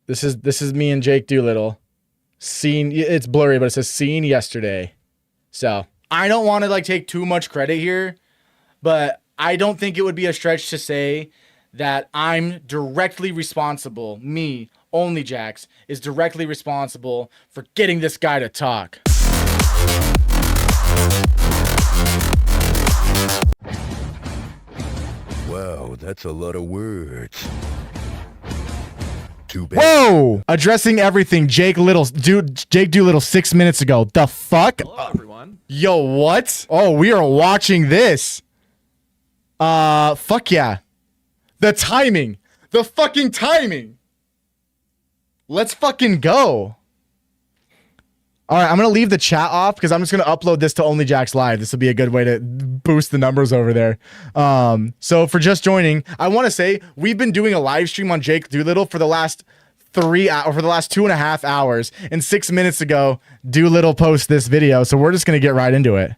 This is me and Jake Doolittle. Seen, it's blurry, but it says seen yesterday. So I don't want to like take too much credit here, but I don't think it would be a stretch to say that I'm directly responsible. Me, Only Jax, is directly responsible for getting this guy to talk. Wow, that's a lot of words. Too bad. Whoa! Addressing everything, Jake Doolittle 6 minutes ago. The fuck? Hello, everyone. Yo, what? Oh, we are watching this. Fuck yeah. The timing. The fucking timing. Let's fucking go. All right, I'm going to leave the chat off because I'm just going to upload this to Only Jax Live. This will be a good way to boost the numbers over there. So for just joining, I want to say we've been doing a live stream on Jake Doolittle for the last 2.5 hours. And 6 minutes ago, Doolittle posted this video. So we're just going to get right into it.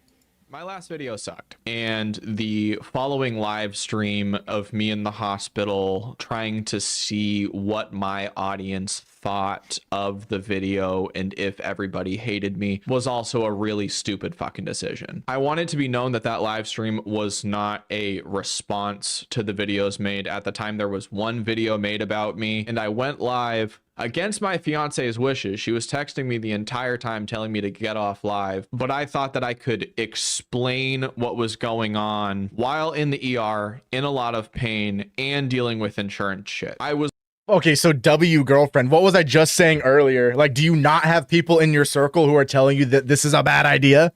My last video sucked, and the following live stream of me in the hospital trying to see what my audience thought of the video and if everybody hated me was also a really stupid fucking decision. I want it to be known that that live stream was not a response to the videos made. At the time, there was one video made about me, and I went live against my fiance's wishes. She was texting me the entire time telling me to get off live, but I thought that I could explain what was going on while in the ER, in a lot of pain, and dealing with insurance shit. I was Okay, so W girlfriend, what was I just saying earlier? Like, do you not have people in your circle who are telling you that this is a bad idea?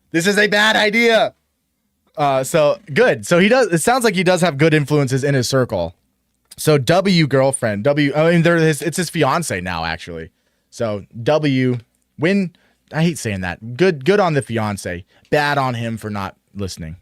This is a bad idea. So good. So it sounds like he does have good influences in his circle. So W girlfriend, it's his fiance now, actually. So W, I hate saying that. Good on the fiance. Bad on him for not listening.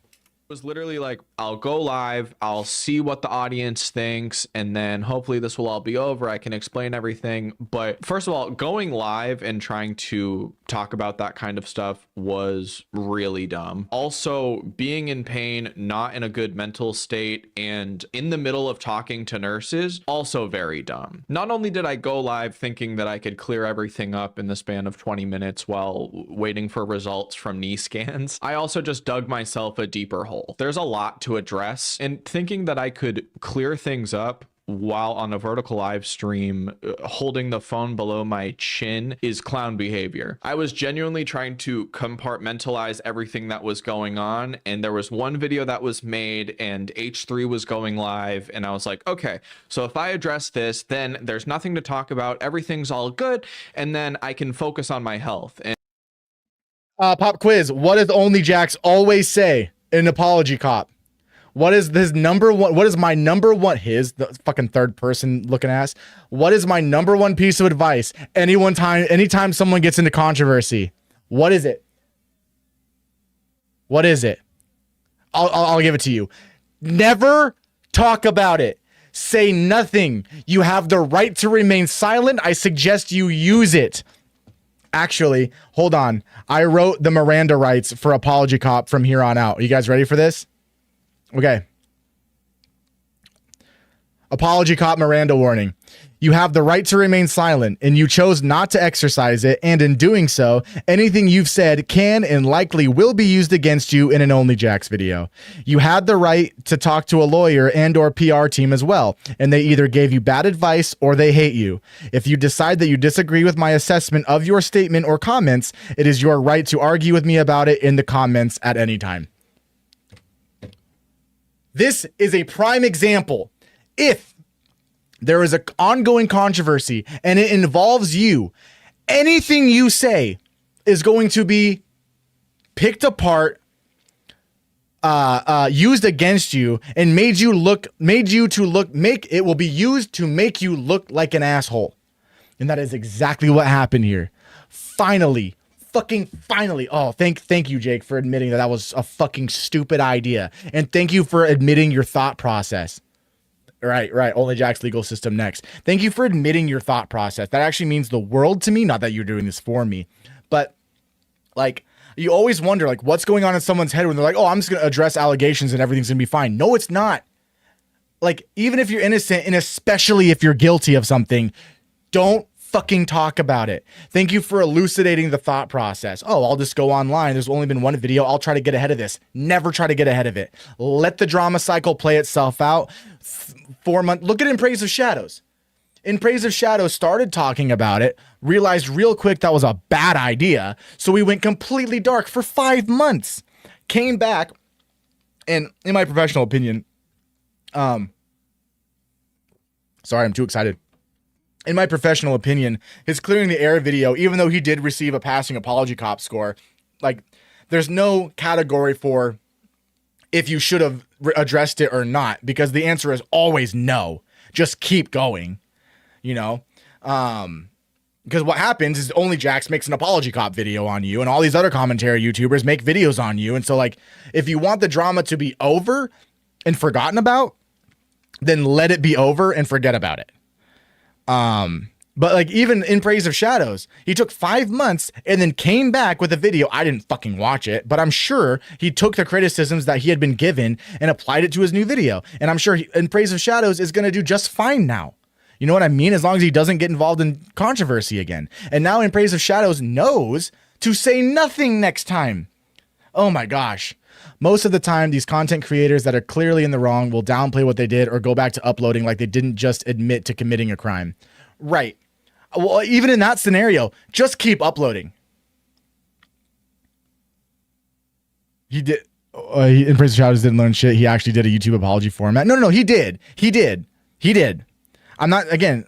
Was literally like, I'll go live, I'll see what the audience thinks, and then hopefully this will all be over. I can explain everything. But first of all, going live and trying to talk about that kind of stuff was really dumb. Also, being in pain, not in a good mental state, and in the middle of talking to nurses, also very dumb. Not only did I go live thinking that I could clear everything up in the span of 20 minutes while waiting for results from knee scans, I also just dug myself a deeper hole. There's a lot to address, and thinking that I could clear things up while on a vertical live stream holding the phone below my chin is clown behavior. I was genuinely trying to compartmentalize everything that was going on, and there was one video that was made and H3 was going live, and I was like, okay, so if I address this, then there's nothing to talk about, everything's all good, and then I can focus on my health. And Pop quiz, what does Only Jax always say in an apology cop? What is his number one? What is my number one? The fucking third person looking ass. What is my number one piece of advice? Anytime someone gets into controversy, what is it? What is it? I'll give it to you. Never talk about it. Say nothing. You have the right to remain silent. I suggest you use it. Actually, hold on. I wrote the Miranda rights for Apology Cop from here on out. Are you guys ready for this? Okay. Apology Cop Miranda warning. You have the right to remain silent, and you chose not to exercise it, and in doing so, anything you've said can and likely will be used against you in an Only Jax video. You had the right to talk to a lawyer and or PR team as well, and they either gave you bad advice or they hate you. If you decide that you disagree with my assessment of your statement or comments, it is your right to argue with me about it in the comments at any time. This is a prime example. If there is an ongoing controversy and it involves you, anything you say is going to be picked apart, used against you, and it will be used to make you look like an asshole. And that is exactly what happened here. Fucking finally. Oh, thank you, Jake, for admitting that was a fucking stupid idea. And thank you for admitting your thought process. Right. Only Jack's legal system next. Thank you for admitting your thought process. That actually means the world to me. Not that you're doing this for me, but like, you always wonder, like, what's going on in someone's head when they're like, oh, I'm just going to address allegations and everything's going to be fine. No, it's not. Like, even if you're innocent, and especially if you're guilty of something, Don't fucking talk about it. Thank you for elucidating the thought process. Oh, I'll just go online. There's only been one video. I'll try to get ahead of this. Never try to get ahead of it. Let the drama cycle play itself out. 4 months. Look at In Praise of Shadows. In Praise of Shadows started talking about it, realized real quick that was a bad idea. So we went completely dark for 5 months. Came back, and in my professional opinion, sorry, I'm too excited. In my professional opinion, his clearing the air video, even though he did receive a passing apology cop score, like, there's no category for if you should have addressed it or not, because the answer is always no. Just keep going, you know? Because what happens is Only Jax makes an apology cop video on you, and all these other commentary YouTubers make videos on you. And so, like, if you want the drama to be over and forgotten about, then let it be over and forget about it. But like, even In Praise of Shadows, he took 5 months and then came back with a video. I didn't fucking watch it, but I'm sure he took the criticisms that he had been given and applied it to his new video. And I'm sure In Praise of Shadows is going to do just fine now. You know what I mean? As long as he doesn't get involved in controversy again. And now In Praise of Shadows knows to say nothing next time. Oh my gosh. Most of the time, these content creators that are clearly in the wrong will downplay what they did or go back to uploading like they didn't just admit to committing a crime. Right. Well, even in that scenario, just keep uploading. He did. In Praise of Shadows didn't learn shit. He actually did a YouTube apology format. No, he did. He did. I'm not, again,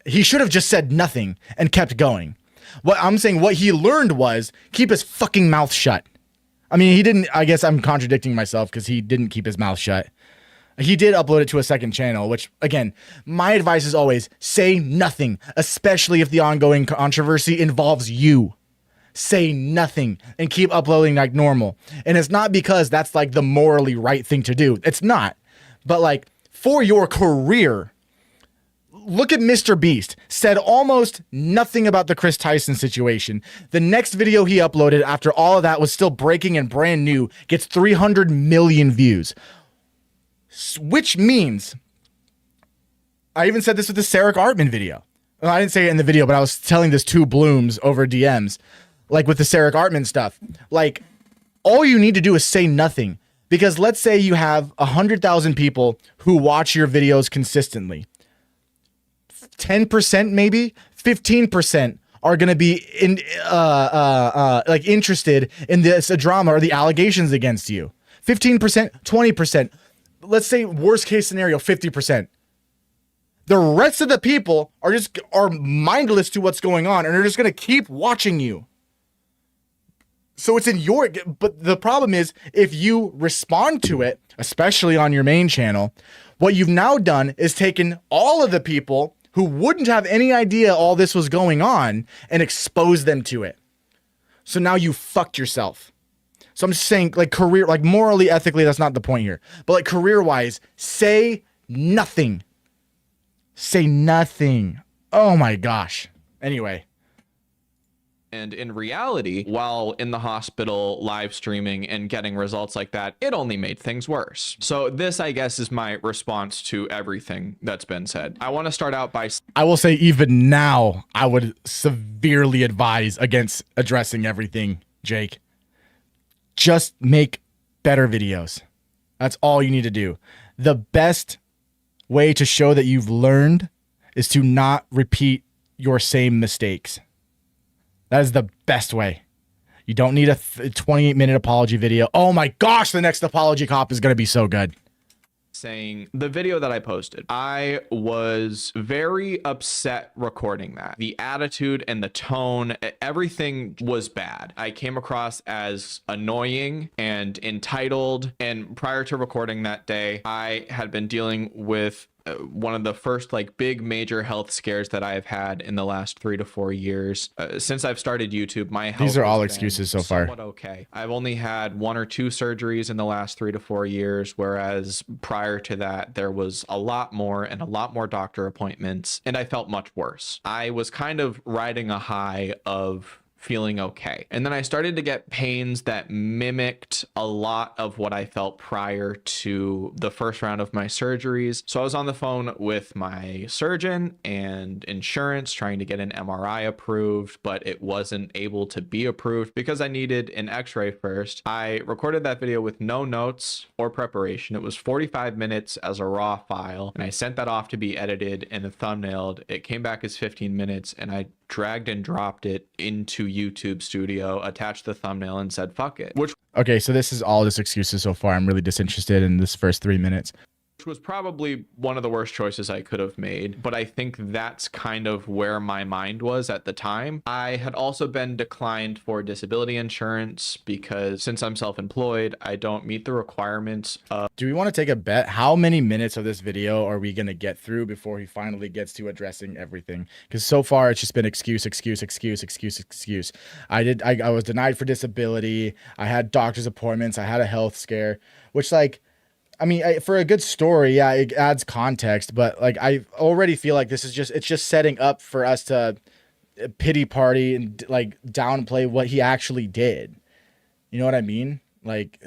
he should have just said nothing and kept going. What I'm saying, what he learned was keep his fucking mouth shut. I mean, he didn't, I guess I'm contradicting myself because he didn't keep his mouth shut. He did upload it to a second channel, which, again, my advice is always say nothing, especially if the ongoing controversy involves you. Say nothing and keep uploading like normal. And it's not because that's like the morally right thing to do. It's not. But like, for your career, look at Mr. Beast. Said almost nothing about the Chris Tyson situation. The next video he uploaded after all of that was still breaking and brand new, gets 300 million views. Which means, I even said this with the Sarek Artman video. Well, I didn't say it in the video, but I was telling this to Blooms over DMs, like with the Sarek Artman stuff. Like, all you need to do is say nothing. Because let's say you have 100,000 people who watch your videos consistently. 10% maybe, 15% are going to be interested in this drama or the allegations against you. 15%, 20%. Let's say worst case scenario, 50%. The rest of the people are mindless to what's going on and are just going to keep watching you. So it's in your, but the problem is if you respond to it, especially on your main channel, what you've now done is taken all of the people who wouldn't have any idea all this was going on and expose them to it. So now you fucked yourself. So I'm just saying, like, career, like, morally, ethically, that's not the point here. But like, career-wise, say nothing. Say nothing. Oh my gosh. Anyway. And in reality, while in the hospital live streaming and getting results like that, it only made things worse. So this, I guess, is my response to everything that's been said. I want to start out by... I will say even now, I would severely advise against addressing everything, Jake. Just make better videos. That's all you need to do. The best way to show that you've learned is to not repeat your same mistakes. That is the best way. You don't need a 28-minute apology video. Oh my gosh, the next apology cop is going to be so good. Saying the video that I posted, I was very upset recording that. The attitude and the tone, everything was bad. I came across as annoying and entitled. And prior to recording that day, I had been dealing with one of the first like big major health scares that I have had in the last 3 to 4 years. Since I've started YouTube, my health These are all has excuses been so far. somewhat okay. I've only had 1 or 2 surgeries in the last 3 to 4 years, whereas prior to that, there was a lot more and a lot more doctor appointments, and I felt much worse. I was kind of riding a high of feeling okay. And then I started to get pains that mimicked a lot of what I felt prior to the first round of my surgeries. So I was on the phone with my surgeon and insurance trying to get an MRI approved, but it wasn't able to be approved because I needed an x-ray first. I recorded that video with no notes or preparation. It was 45 minutes as a raw file, and I sent that off to be edited and thumbnailed. It came back as 15 minutes, and I dragged and dropped it into YouTube Studio, attached the thumbnail, and said fuck it, which Okay, so this is all just excuses so far. I'm really disinterested in this first 3 minutes. was probably one of the worst choices I could have made, but I think that's kind of where my mind was at the time. I had also been declined for disability insurance because since I'm self-employed, I don't meet the requirements of... Do we want to take a bet? How many minutes of this video are we going to get through before he finally gets to addressing everything? Because so far it's just been excuse. I was denied for disability. I had doctor's appointments. I had a health scare, which, like, I mean, for a good story, yeah, it adds context, but like I already feel like this is it's just setting up for us to pity party and like downplay what he actually did. You know what I mean? Like,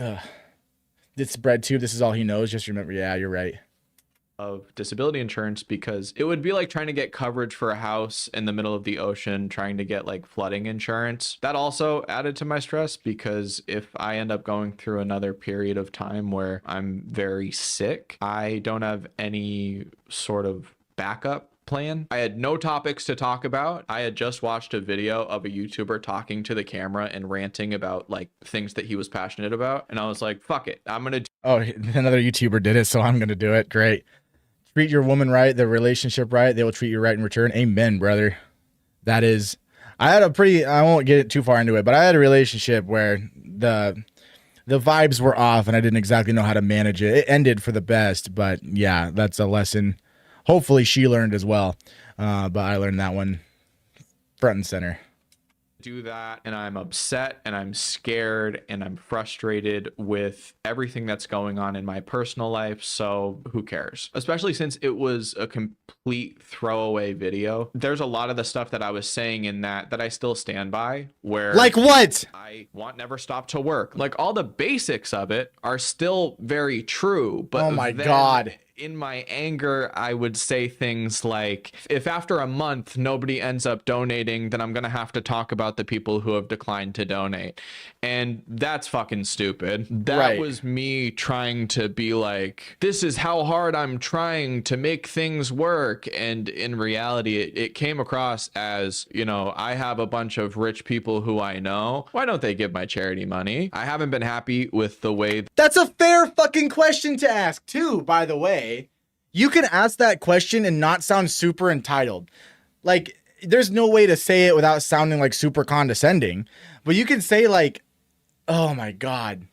this bread tube, this is all he knows. Just remember, yeah, you're right. Of disability insurance, because it would be like trying to get coverage for a house in the middle of the ocean, trying to get like flooding insurance. That also added to my stress, because if I end up going through another period of time where I'm very sick, I don't have any sort of backup plan. I had no topics to talk about. I had just watched a video of a YouTuber talking to the camera and ranting about like things that he was passionate about, and I was like, fuck it, I'm gonna Oh, another YouTuber did it, so I'm gonna do it. Great. Treat your woman right, the relationship right, they will treat you right in return. Amen, brother. That is, I won't get too far into it, but I had a relationship where the vibes were off and I didn't exactly know how to manage it. It ended for the best, but yeah, that's a lesson hopefully she learned as well. But I learned that one front and center. do that, and I'm upset and I'm scared and I'm frustrated with everything that's going on in my personal life. So who cares? Especially since it was a complete throwaway video. There's a lot of the stuff that I was saying in that I still stand by, where like what? I want never stop to work. Like all the basics of it are still very true, but oh my then God. in my anger, I would say things like, if after a month nobody ends up donating, then I'm going to have to talk about the people who have declined to donate. And that's fucking stupid. That was me trying to be like, this is how hard I'm trying to make things work. And in reality, it came across as, you know, I have a bunch of rich people who I know. Why don't they give my charity money? I haven't been happy with the way. That's a fair fucking question to ask too, by the way. You can ask that question and not sound super entitled. Like, there's no way to say it without sounding like super condescending. But you can say like, oh my God,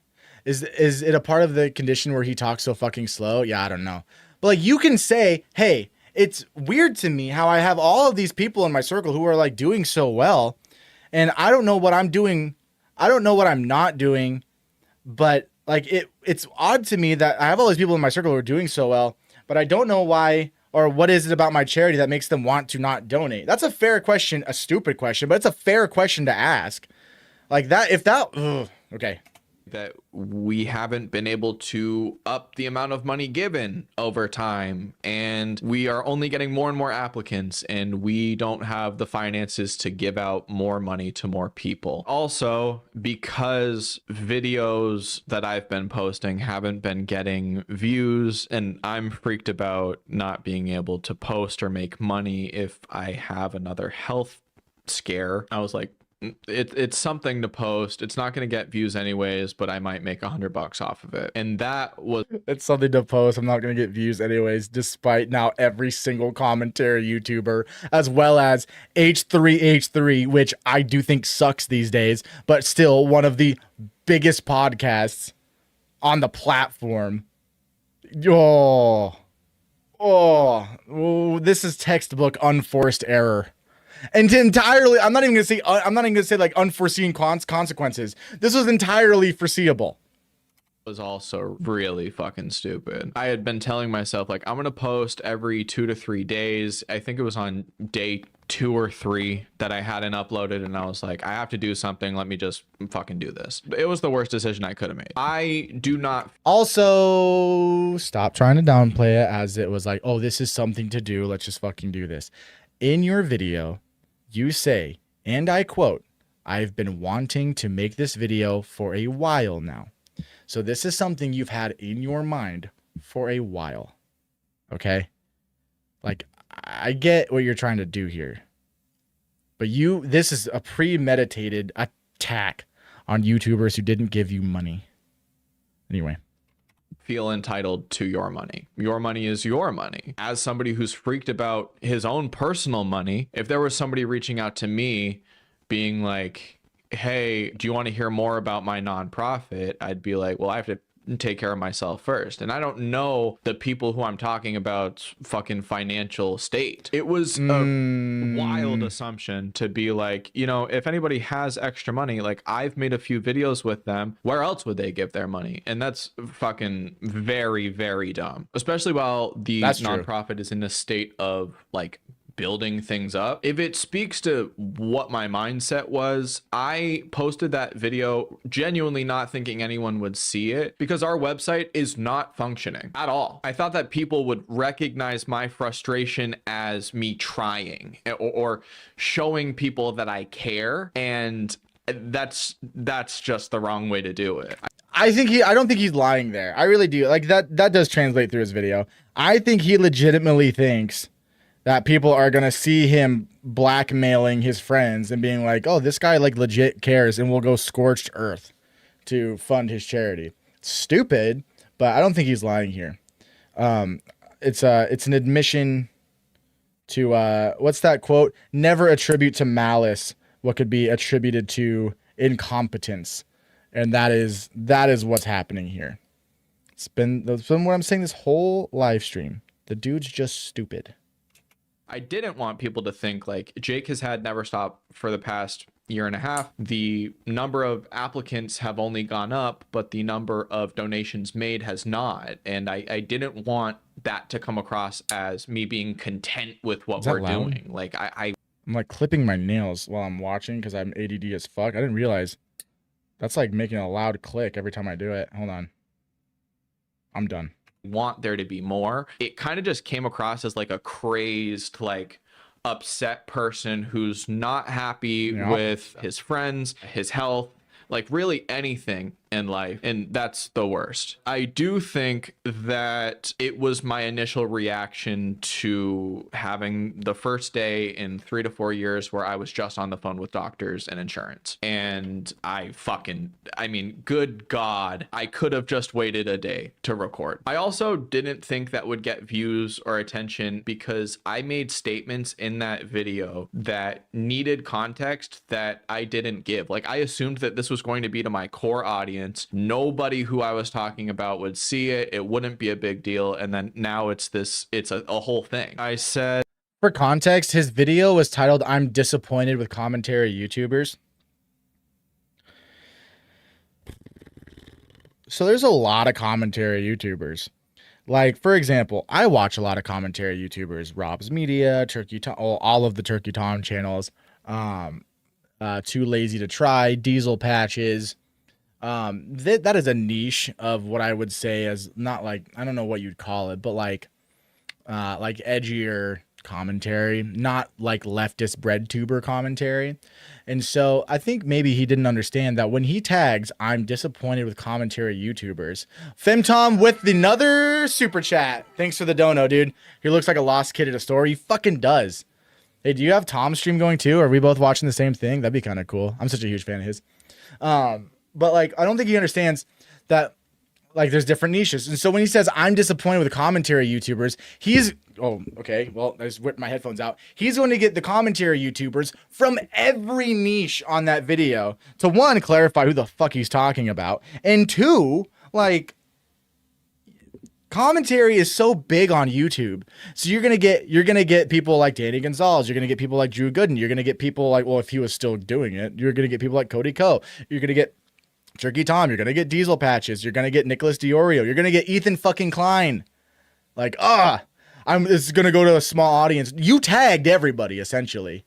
is it a part of the condition where he talks so fucking slow? Yeah, I don't know. But like, you can say, hey, it's weird to me how I have all of these people in my circle who are like doing so well, and I don't know what I'm doing. I don't know what I'm not doing, but like it's odd to me that I have all these people in my circle who are doing so well, but I don't know why, or what is it about my charity that makes them want to not donate? That's a fair question, a stupid question, but it's a fair question to ask. Like that, if that, okay. That we haven't been able to up the amount of money given over time, and we are only getting more and more applicants, and we don't have the finances to give out more money to more people. Also, because videos that I've been posting haven't been getting views, and I'm freaked about not being able to post or make money if I have another health scare. I was like, it's something to post. It's not going to get views anyways, but I might make $100 off of it. And that was, it's something to post. I'm not going to get views anyways, despite now every single commentary YouTuber, as well as H3H3, which I do think sucks these days, but still one of the biggest podcasts on the platform. Oh, this is textbook unforced error. And entirely, I'm not even gonna say like unforeseen consequences. This was entirely foreseeable. Was also really fucking stupid. I had been telling myself like, I'm gonna post every 2 to 3 days. I think it was on day 2 or 3 that I hadn't uploaded, and I was like, I have to do something. Let me just fucking do this. It was the worst decision I could have made. I do not. Also, stop trying to downplay it as it was like, oh, this is something to do. Let's just fucking do this. In your video, you say, and I quote, I've been wanting to make this video for a while now. So this is something you've had in your mind for a while. Okay? Like, I get what you're trying to do here. But this is a premeditated attack on YouTubers who didn't give you money. Anyway. Feel entitled to your money. Your money is your money. As somebody who's freaked about his own personal money, if there was somebody reaching out to me being like, hey, do you want to hear more about my nonprofit? I'd be like, well, I have to take care of myself first. And I don't know the people who I'm talking about fucking financial state. It was a wild assumption to be like, you know, if anybody has extra money, like I've made a few videos with them, where else would they give their money? And that's fucking very, very dumb, especially while the nonprofit is in a state of like building things up. If it speaks to what my mindset was, I posted that video genuinely not thinking anyone would see it because our website is not functioning at all. I thought that people would recognize my frustration as me trying or showing people that I care, and that's just the wrong way to do it. I don't think he's lying there. I really do. Like that does translate through his video. I think he legitimately thinks that people are going to see him blackmailing his friends and being like, oh, this guy like legit cares and will go scorched earth to fund his charity. Stupid, but I don't think he's lying here. It's an admission to, what's that quote? Never attribute to malice what could be attributed to incompetence. And that is what's happening here. It's been what I'm saying this whole live stream. The dude's just stupid. I didn't want people to think like Jake has had Never Stop for the past year and a half. The number of applicants have only gone up, but the number of donations made has not. And I didn't want that to come across as me being content with what we're doing. Like I'm like clipping my nails while I'm watching because I'm ADD as fuck. I didn't realize that's like making a loud click every time I do it. Hold on. I'm done. Want there to be more. It kind of just came across as like a crazed, like upset person who's not happy with his friends, his health, like really anything in life. And that's the worst. I do think that it was my initial reaction to having the first day in 3 to 4 years where I was just on the phone with doctors and insurance. And I mean, good God, I could have just waited a day to record. I also didn't think that would get views or attention because I made statements in that video that needed context that I didn't give. Like I assumed that this was going to be to my core audience. Nobody who I was talking about would see it. It wouldn't be a big deal. And then now it's a whole thing. I said, for context, his video was titled, I'm disappointed with commentary YouTubers. So there's a lot of commentary YouTubers. Like, for example, I watch a lot of commentary YouTubers, Rob's Media, Turkey Tom, all of the Turkey Tom channels, Too Lazy to Try, Diesel Patches. That is a niche of what I would say as not like, I don't know what you'd call it, but like edgier commentary, not like leftist bread tuber commentary. And so I think maybe he didn't understand that when he tags, I'm disappointed with commentary YouTubers. Femtom with another super chat. Thanks for the dono, dude. He looks like a lost kid at a store. He fucking does. Hey, do you have Tom's stream going too? Are we both watching the same thing? That'd be kind of cool. I'm such a huge fan of his. But like, I don't think he understands that like there's different niches. And so when he says I'm disappointed with the commentary YouTubers, okay, well, I just whipped my headphones out. He's going to get the commentary YouTubers from every niche on that video to one, clarify who the fuck he's talking about. And two, like commentary is so big on YouTube. So you're going to get people like Danny Gonzalez. You're going to get people like Drew Gooden. You're going to get people like, well, if he was still doing it, you're going to get people like Cody Ko. You're going to get Turkey Tom, you're going to get Diesel Patches, you're going to get Nicholas Diorio, you're going to get Ethan fucking Klein. Like, I It's gonna go to a small audience. You tagged everybody essentially.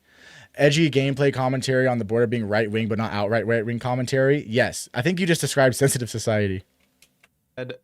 Edgy gameplay commentary on the border being right wing, but not outright right wing commentary. Yes, I think you just described sensitive society.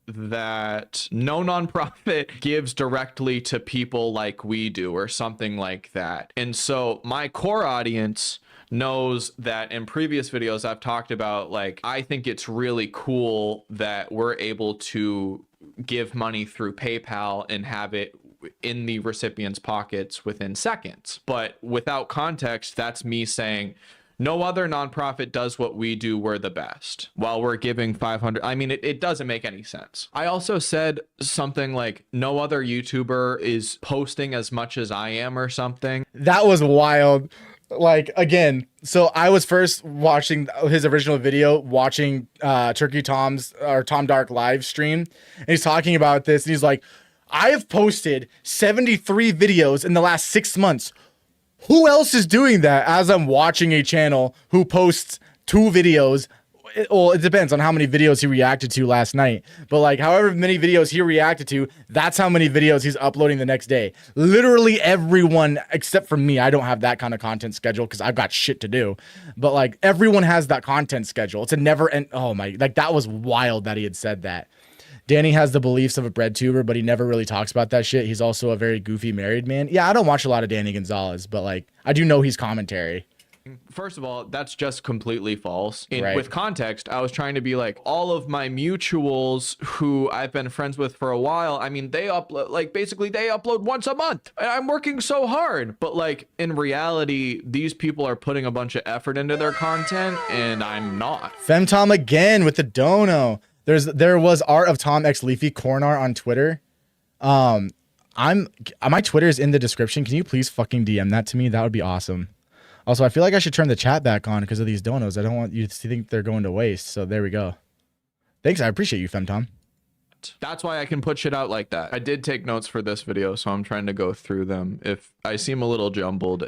That no nonprofit gives directly to people like we do or something like that. And so my core audience knows that in previous videos I've talked about, like, I think it's really cool that we're able to give money through PayPal and have it in the recipient's pockets within seconds. But without context, that's me saying no other nonprofit does what we do. We're the best. While we're giving 500, I mean, it doesn't make any sense. I also said something like no other YouTuber is posting as much as I am or something. That was wild. Like, again, so I was first watching his original video, watching Turkey Tom's or Tom Dark live stream, and he's talking about this, and he's like, I have posted 73 videos in the last 6 months. Who else is doing that? As I'm watching a channel who posts 2 videos. Well, it depends on how many videos he reacted to last night. But like, however many videos he reacted to, that's how many videos he's uploading the next day. Literally everyone, except for me, I don't have that kind of content schedule because I've got shit to do. But like, everyone has that content schedule. It's a never end. Oh my, like that was wild that he had said that. Danny has the beliefs of a bread tuber, but he never really talks about that shit. He's also a very goofy married man. Yeah, I don't watch a lot of Danny Gonzalez, but like, I do know he's commentary. First of all, that's just completely false. Right. With context, I was trying to be like, all of my mutuals who I've been friends with for a while, I mean, they upload, like, basically they upload once a month. And I'm working so hard. But like, in reality, these people are putting a bunch of effort into their content, and I'm not. Femtom again with the dono. There was Art of Tom X Leafy Cornar on Twitter. My Twitter is in the description. Can you please fucking DM that to me? That would be awesome. Also, I feel like I should turn the chat back on because of these donos. I don't want you to think they're going to waste. So there we go. Thanks. I appreciate you, Femtom. That's why I can put shit out like that. I did take notes for this video, so I'm trying to go through them. If I seem a little jumbled,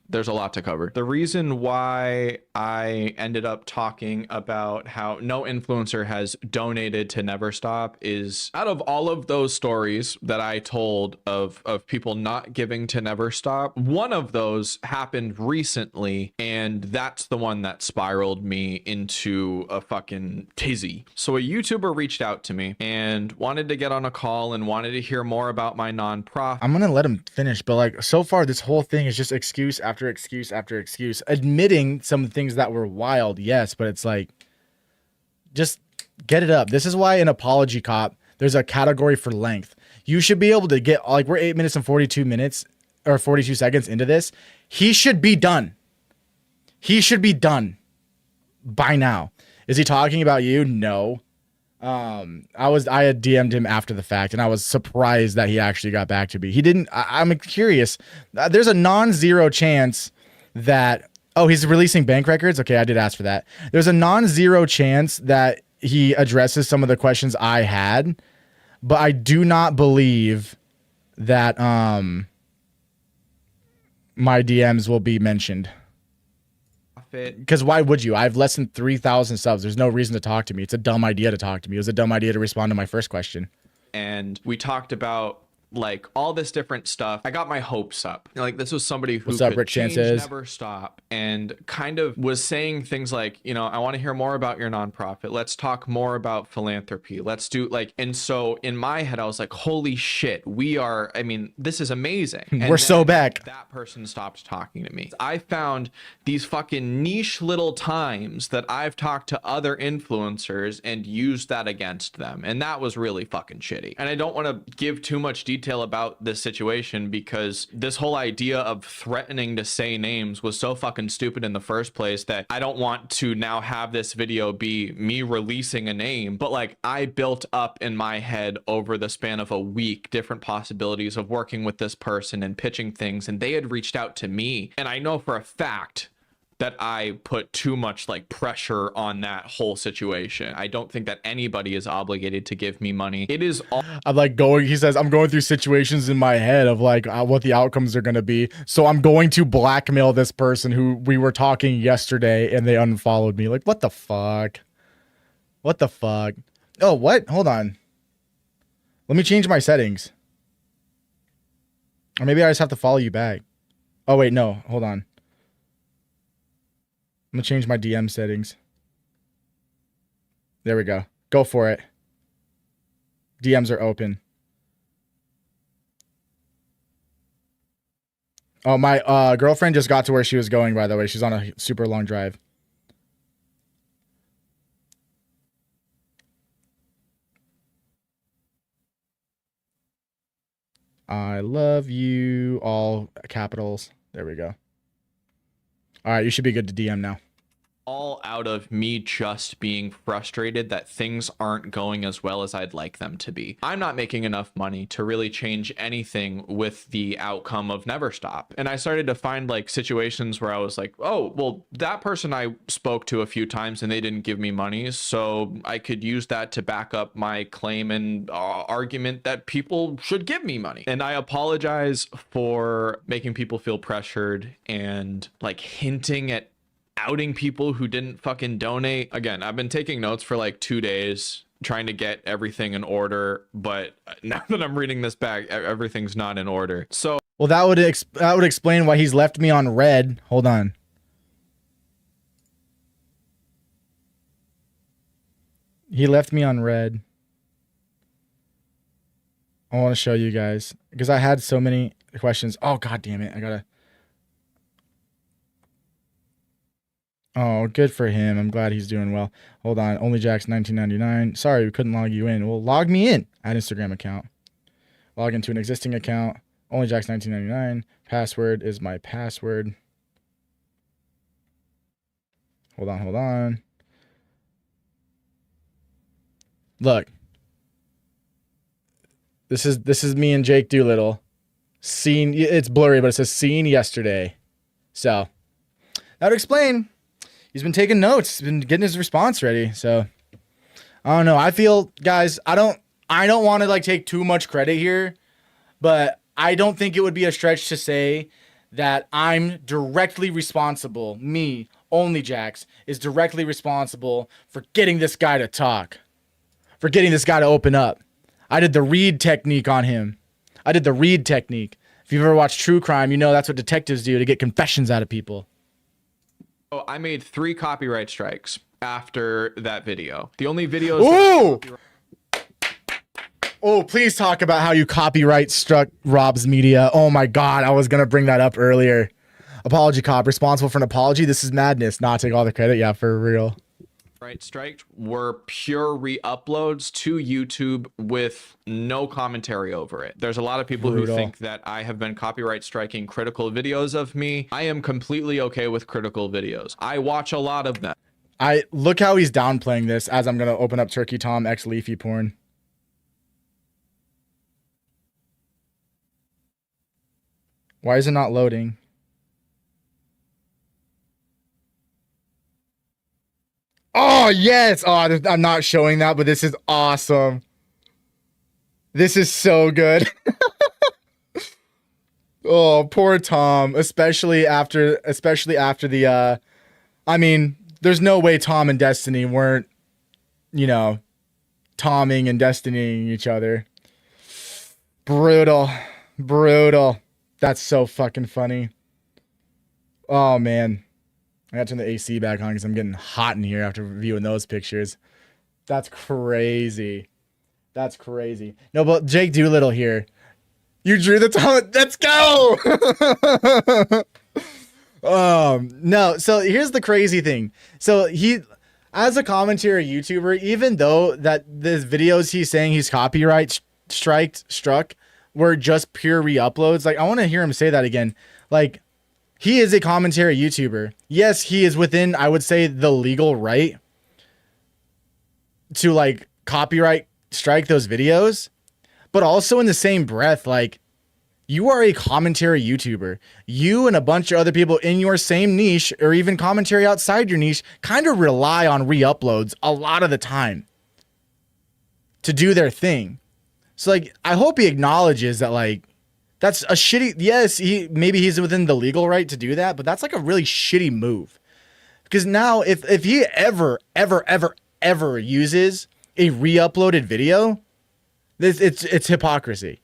there's a lot to cover. The reason why I ended up talking about how no influencer has donated to Never Stop is, out of all of those stories that I told of people not giving to Never Stop, one of those happened recently, and that's the one that spiraled me into a fucking tizzy. So a YouTuber reached out to me and wanted to get on a call and wanted to hear more about my nonprofit. I'm gonna let him finish, but like, so far this whole thing is just excuse after excuse after excuse, admitting some things that were wild, yes, but it's like, just get it up. This is why an apology cop, there's a category for length. You should be able to get, like, we're 8 minutes and 42 minutes or 42 seconds into this. He should be done. He should be done by now. Is he talking about you? No. I had DM'd him after the fact, and I was surprised that he actually got back to me. He didn't. I'm curious. There's a non-zero chance that, oh, he's releasing bank records. Okay, I did ask for that. There's a non-zero chance that he addresses some of the questions I had, but I do not believe that my DMs will be mentioned. Because why would you? I have less than 3,000 subs. There's no reason to talk to me. It's a dumb idea to talk to me. It was a dumb idea to respond to my first question. And we talked about like all this different stuff. I got my hopes up. Like, this was somebody who What's up, could Rick change, Chances? Never Stop, and kind of was saying things like, you know, I want to hear more about your nonprofit. Let's talk more about philanthropy. Let's do like, and so in my head, I was like, holy shit, I mean, this is amazing. And We're so back. That person stopped talking to me. I found these fucking niche little times that I've talked to other influencers and used that against them. And that was really fucking shitty. And I don't want to give too much detail about this situation because this whole idea of threatening to say names was so fucking stupid in the first place that I don't want to now have this video be me releasing a name. But like, I built up in my head over the span of a week different possibilities of working with this person and pitching things, and they had reached out to me, and I know for a fact that I put too much like pressure on that whole situation. I don't think that anybody is obligated to give me money. It is all I'm like he says, I'm going through situations in my head of like what the outcomes are going to be. So I'm going to blackmail this person who we were talking yesterday and they unfollowed me. Like, what the fuck? What the fuck? Oh, what? Hold on. Let me change my settings. Or maybe I just have to follow you back. Oh, wait, no. Hold on. I'm going to change my DM settings. There we go. Go for it. DMs are open. Oh, my girlfriend just got to where she was going, by the way. She's on a super long drive. I love you. All capitals. There we go. All right, you should be good to DM now. All out of me just being frustrated that things aren't going as well as I'd like them to be. I'm not making enough money to really change anything with the outcome of Never Stop. And I started to find like situations where I was like, oh, well, that person I spoke to a few times and they didn't give me money. So I could use that to back up my claim and argument that people should give me money. And I apologize for making people feel pressured and like hinting at outing people who didn't fucking donate. Again, I've been taking notes for like 2 days trying to get everything in order, but now that I'm reading this back, everything's not in order. So well, that would explain why he's left me on red. Hold on. He left me on red. I want to show you guys because I had so many questions. Oh, god damn it. I gotta. Oh, good for him. I'm glad he's doing well. Hold on. OnlyJax 1999. Sorry, we couldn't log you in. Well, log me in. Add Instagram account. Log into an existing account. OnlyJax 1999. Password is my password. Hold on, hold on. Look. This is me and Jake Doolittle. Seen, it's blurry, but it says seen yesterday. So, that would explain. He's been taking notes. He's been getting his response ready. So, I don't know. I feel, guys, I don't want to like take too much credit here, but I don't think it would be a stretch to say that I'm directly responsible. Me, OnlyJax, is directly responsible for getting this guy to talk, for getting this guy to open up. I did the read technique on him. I did the read technique. If you've ever watched true crime, you know that's what detectives do to get confessions out of people. oh, I made 3 copyright strikes after that video. The only videos. Ooh! Oh, please talk about how you copyright struck Rob's media. Oh my God, I was going to bring that up earlier. Apology cop, responsible for an apology. This is madness. Not take all the credit. Yeah, for real. Right, striked were pure re-uploads to YouTube with no commentary over it. There's a lot of people who think that I have been copyright striking critical videos of me. I am completely okay with critical videos. I watch a lot of them. I look how he's downplaying this as I'm gonna open up Turkey Tom X Leafy porn. Why is it not loading? Oh, yes. Oh, I'm not showing that, but this is awesome. This is so good. Oh, poor Tom, especially after the, I mean, there's no way Tom and Destiny weren't, you know, Tomming and Destinying each other. Brutal. Brutal. That's so fucking funny. Oh, man. I gotta turn the AC back on because I'm getting hot in here after reviewing those pictures. That's crazy. That's crazy. No, but Jake Doolittle here. You drew the Tom. Let's go! No, so here's the crazy thing. So he, as a commentary YouTuber, even though that the videos he's saying he's copyright struck were just pure re-uploads, like I want to hear him say that again. Like, he is a commentary YouTuber. Yes, he is within, I would say, the legal right to like copyright strike those videos. But also in the same breath, like, you are a commentary YouTuber. You and a bunch of other people in your same niche or even commentary outside your niche kind of rely on re-uploads a lot of the time to do their thing. So like, I hope he acknowledges that like, that's a shitty, yes, maybe he's within the legal right to do that, but that's like a really shitty move. Because now if he ever uses a re-uploaded video, it's hypocrisy.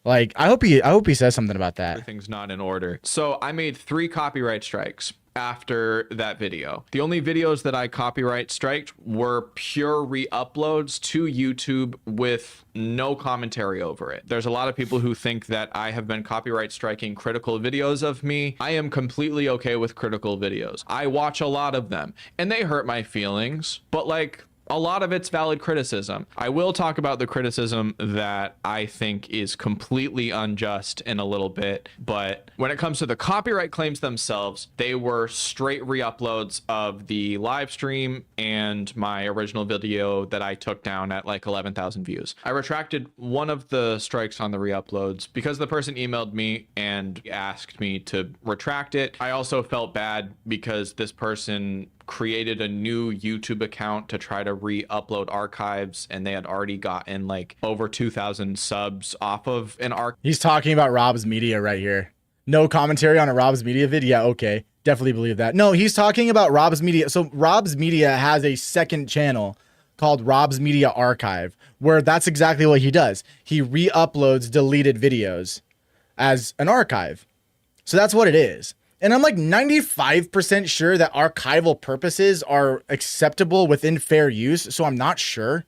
Like, I hope he says something about that. Everything's not in order. So I made 3 copyright strikes after that video. The only videos that I copyright striked were pure re-uploads to YouTube with no commentary over it. There's a lot of people who think that I have been copyright striking critical videos of me. I am completely okay with critical videos. I watch a lot of them and they hurt my feelings, but like, a lot of it's valid criticism. I will talk about the criticism that I think is completely unjust in a little bit, but when it comes to the copyright claims themselves, they were straight re-uploads of the live stream and my original video that I took down at like 11,000 views. I retracted one of the strikes on the re-uploads because the person emailed me and asked me to retract it. I also felt bad because this person created a new YouTube account to try to re-upload archives, and they had already gotten like over 2,000 subs off of an archive. He's talking about Rob's Media right here. No commentary on a Rob's Media vid? Yeah, okay. Definitely believe that. No, he's talking about Rob's Media. So Rob's Media has a second channel called Rob's Media Archive, where that's exactly what he does. He re-uploads deleted videos as an archive. So that's what it is. And I'm like 95% sure that archival purposes are acceptable within fair use. So I'm not sure.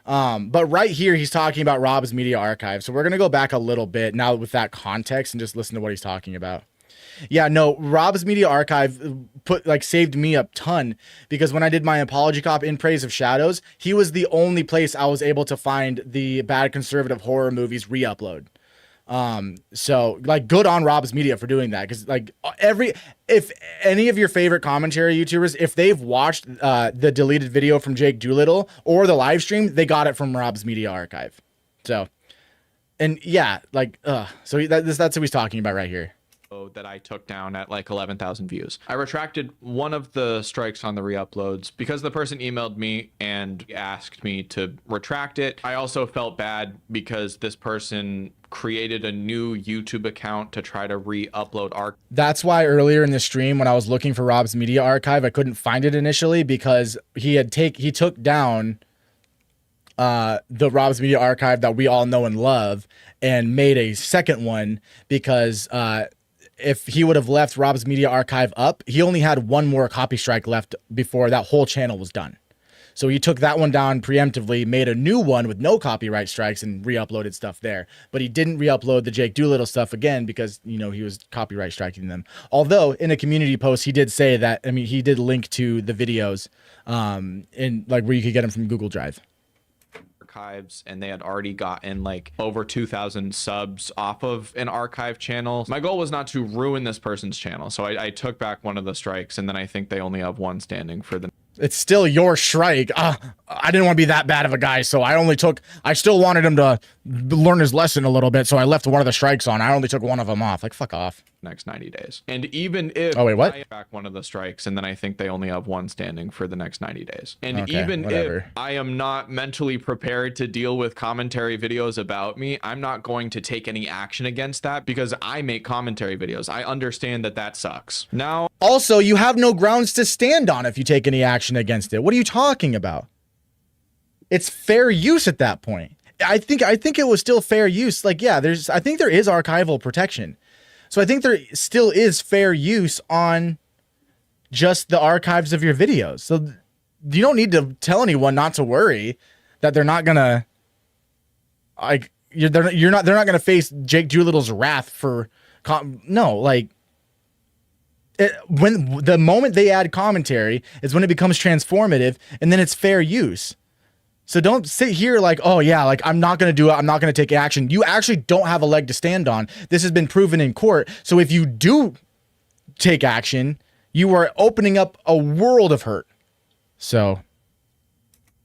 But right here, he's talking about Rob's Media Archive. So we're going to go back a little bit now with that context and just listen to what he's talking about. Yeah, no, Rob's Media Archive saved me a ton because when I did my apology cop in Praise of Shadows, he was the only place I was able to find the bad conservative horror movies re-upload. So like good on Rob's Media for doing that. Cause like if any of your favorite commentary YouTubers, if they've watched, the deleted video from Jake Doolittle or the live stream, they got it from Rob's Media Archive. So, and yeah, like, so that's what he's talking about right here. That I took down at like 11,000 views. I retracted one of the strikes on the re-uploads because the person emailed me and asked me to retract it. I also felt bad because this person created a new YouTube account to try to re-upload archives. That's why earlier in the stream when I was looking for Rob's Media Archive, I couldn't find it initially because he took down the Rob's Media Archive that we all know and love and made a second one because if he would have left Rob's Media Archive up, he only had one more copy strike left before that whole channel was done. So he took that one down preemptively, made a new one with no copyright strikes and re-uploaded stuff there. But he didn't re-upload the Jake Doolittle stuff again because, you know, he was copyright striking them. Although in a community post, he did say that, I mean, he did link to the videos in like where you could get them from Google Drive. Archives, and they had already gotten like over 2,000 subs off of an archive channel. My goal was not to ruin this person's channel, so I took back one of the strikes, and then I think they only have one standing for the. It's still your strike. I didn't want to be that bad of a guy, so I still wanted him to learn his lesson a little bit, so I left one of the strikes on. I only took one of them off. Like, fuck off. Next 90 days. And even if oh wait, what? I back one of the strikes, and then I think they only have one standing for the next 90 days. And okay, even whatever. if I am not mentally prepared to deal with commentary videos about me, I'm not going to take any action against that because I make commentary videos. I understand that that sucks. Now, also, you have no grounds to stand on if you take any action against it. What are you talking about? It's fair use at that point. I think it was still fair use. Like, yeah, I think there is archival protection. So I think there still is fair use on just the archives of your videos. So you don't need to tell anyone not to worry that they're not gonna like they're not gonna face Jake Doolittle's wrath for no, like when the moment they add commentary is when it becomes transformative, and then it's fair use. So don't sit here like, oh yeah, like I'm not going to do it. I'm not going to take action. You actually don't have a leg to stand on. This has been proven in court. So if you do take action, you are opening up a world of hurt. So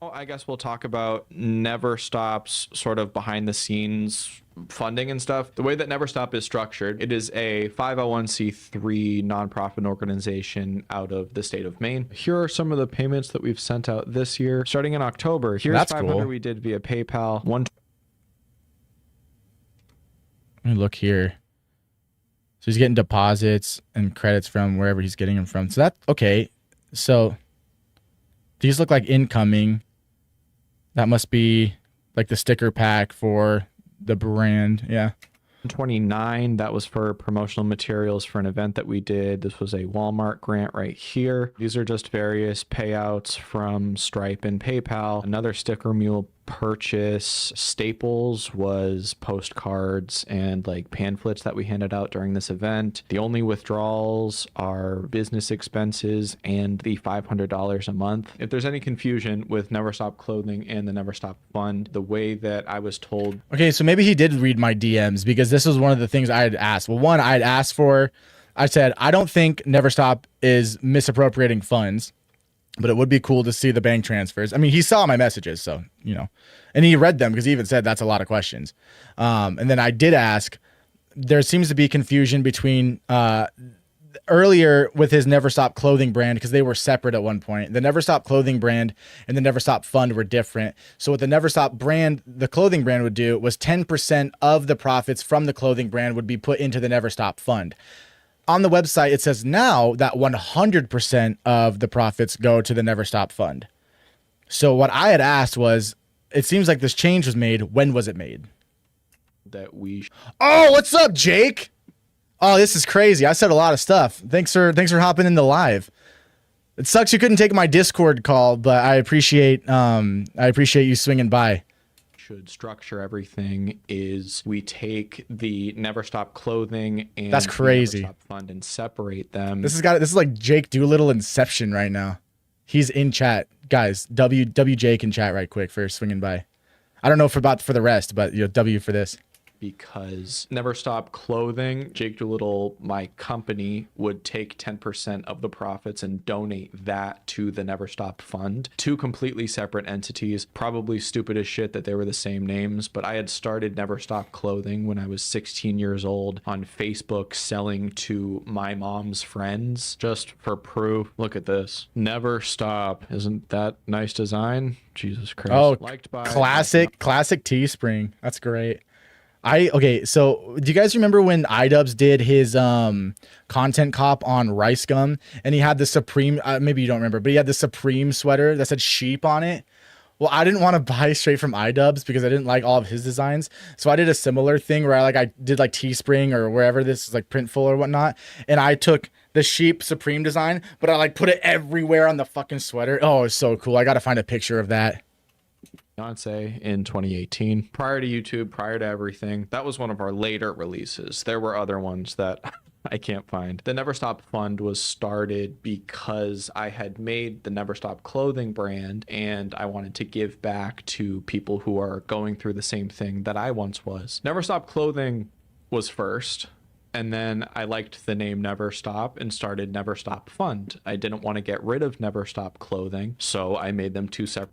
I guess we'll talk about Never Stop's sort of behind the scenes funding and stuff. The way that Never Stop is structured, it is a 501c3 nonprofit organization out of the state of Maine. Here are some of the payments that we've sent out this year. Starting in October, here's that's 500 cool. We did via PayPal. Let me look here. So he's getting deposits and credits from wherever he's getting them from. So that's okay. So these look like incoming. That must be like the sticker pack for the brand. Yeah. 29, that was for promotional materials for an event that we did. This was a Walmart grant right here. These are just various payouts from Stripe and PayPal. Another sticker mule purchase. Staples was postcards and like pamphlets that we handed out during this event. The only withdrawals are business expenses and the $500 a month. If there's any confusion with Never Stop Clothing and the Never Stop Fund, the way that I was told. Okay, so maybe he did read my DMs, because this was one of the things I had asked. Well, one, I had asked for, I said, I don't think Never Stop is misappropriating funds, but it would be cool to see the bank transfers. I mean, he saw my messages, so, you know, and he read them, because he even said that's a lot of questions. And then I did ask, there seems to be confusion between earlier with his Never Stop Clothing brand, because they were separate at one point. The Never Stop Clothing brand and the Never Stop Fund were different. So what the Never Stop brand, the clothing brand, would do was 10% of the profits from the clothing brand would be put into the Never Stop Fund. On the website, it says now that 100% of the profits go to the Never Stop Fund. So what I had asked was, it seems like this change was made. When was it made? That we. Oh, what's up, Jake? Oh, this is crazy. I said a lot of stuff. Thanks for hopping in the live. It sucks you couldn't take my Discord call, but I appreciate you swinging by. Should structure everything is we take the Never Stop Clothing and that's crazy. The Never Stop Fund and separate them. This is like Jake Doolittle Inception right now. He's in chat, guys. W Jake in chat right quick for swinging by. I don't know for the rest, but you know, W for this. Because Never Stop Clothing, Jake Doolittle, my company, would take 10% of the profits and donate that to the Never Stop Fund. Two completely separate entities. Probably stupid as shit that they were the same names, but I had started Never Stop Clothing when I was 16 years old on Facebook, selling to my mom's friends just for proof. Look at this. Never Stop. Isn't that nice design? Jesus Christ. Oh, liked by classic Teespring. That's great. Okay, so do you guys remember when iDubbbz did his content cop on Rice Gum, and he had the Supreme, maybe you don't remember, but he had the Supreme sweater that said sheep on it? Well, I didn't want to buy straight from iDubbbz because I didn't like all of his designs. So I did a similar thing where I did like Teespring or wherever this is like Printful or whatnot. And I took the sheep Supreme design, but I like put it everywhere on the fucking sweater. Oh, it's so cool. I got to find a picture of that. Beyonce in 2018. Prior to YouTube, prior to everything, that was one of our later releases. There were other ones that I can't find. The Never Stop Fund was started because I had made the Never Stop Clothing brand and I wanted to give back to people who are going through the same thing that I once was. Never Stop Clothing was first. And then I liked the name Never Stop and started Never Stop Fund. I didn't want to get rid of Never Stop Clothing, so I made them two separate.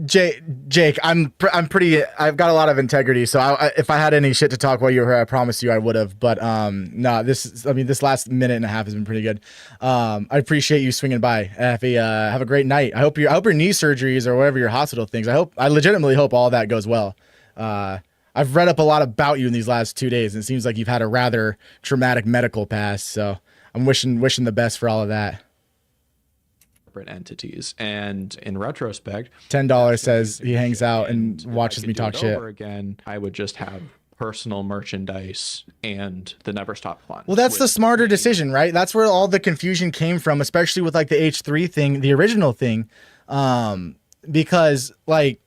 Jake, I've got a lot of integrity. So if I had any shit to talk while you were here, I promise you I would have. But no, this last minute and a half has been pretty good. I appreciate you swinging by. Have a great night. I hope your knee surgeries or whatever your hospital things. I legitimately hope all that goes well. I've read up a lot about you in these last 2 days, and it seems like you've had a rather traumatic medical past. So I'm wishing the best for all of that. Entities, and in retrospect, $10 says he hangs out and watches me talk shit. Again, I would just have personal merchandise and the Never Stop Fund. Well, that's the smarter decision, right? That's where all the confusion came from, especially with like the H3 thing, the original thing, because like,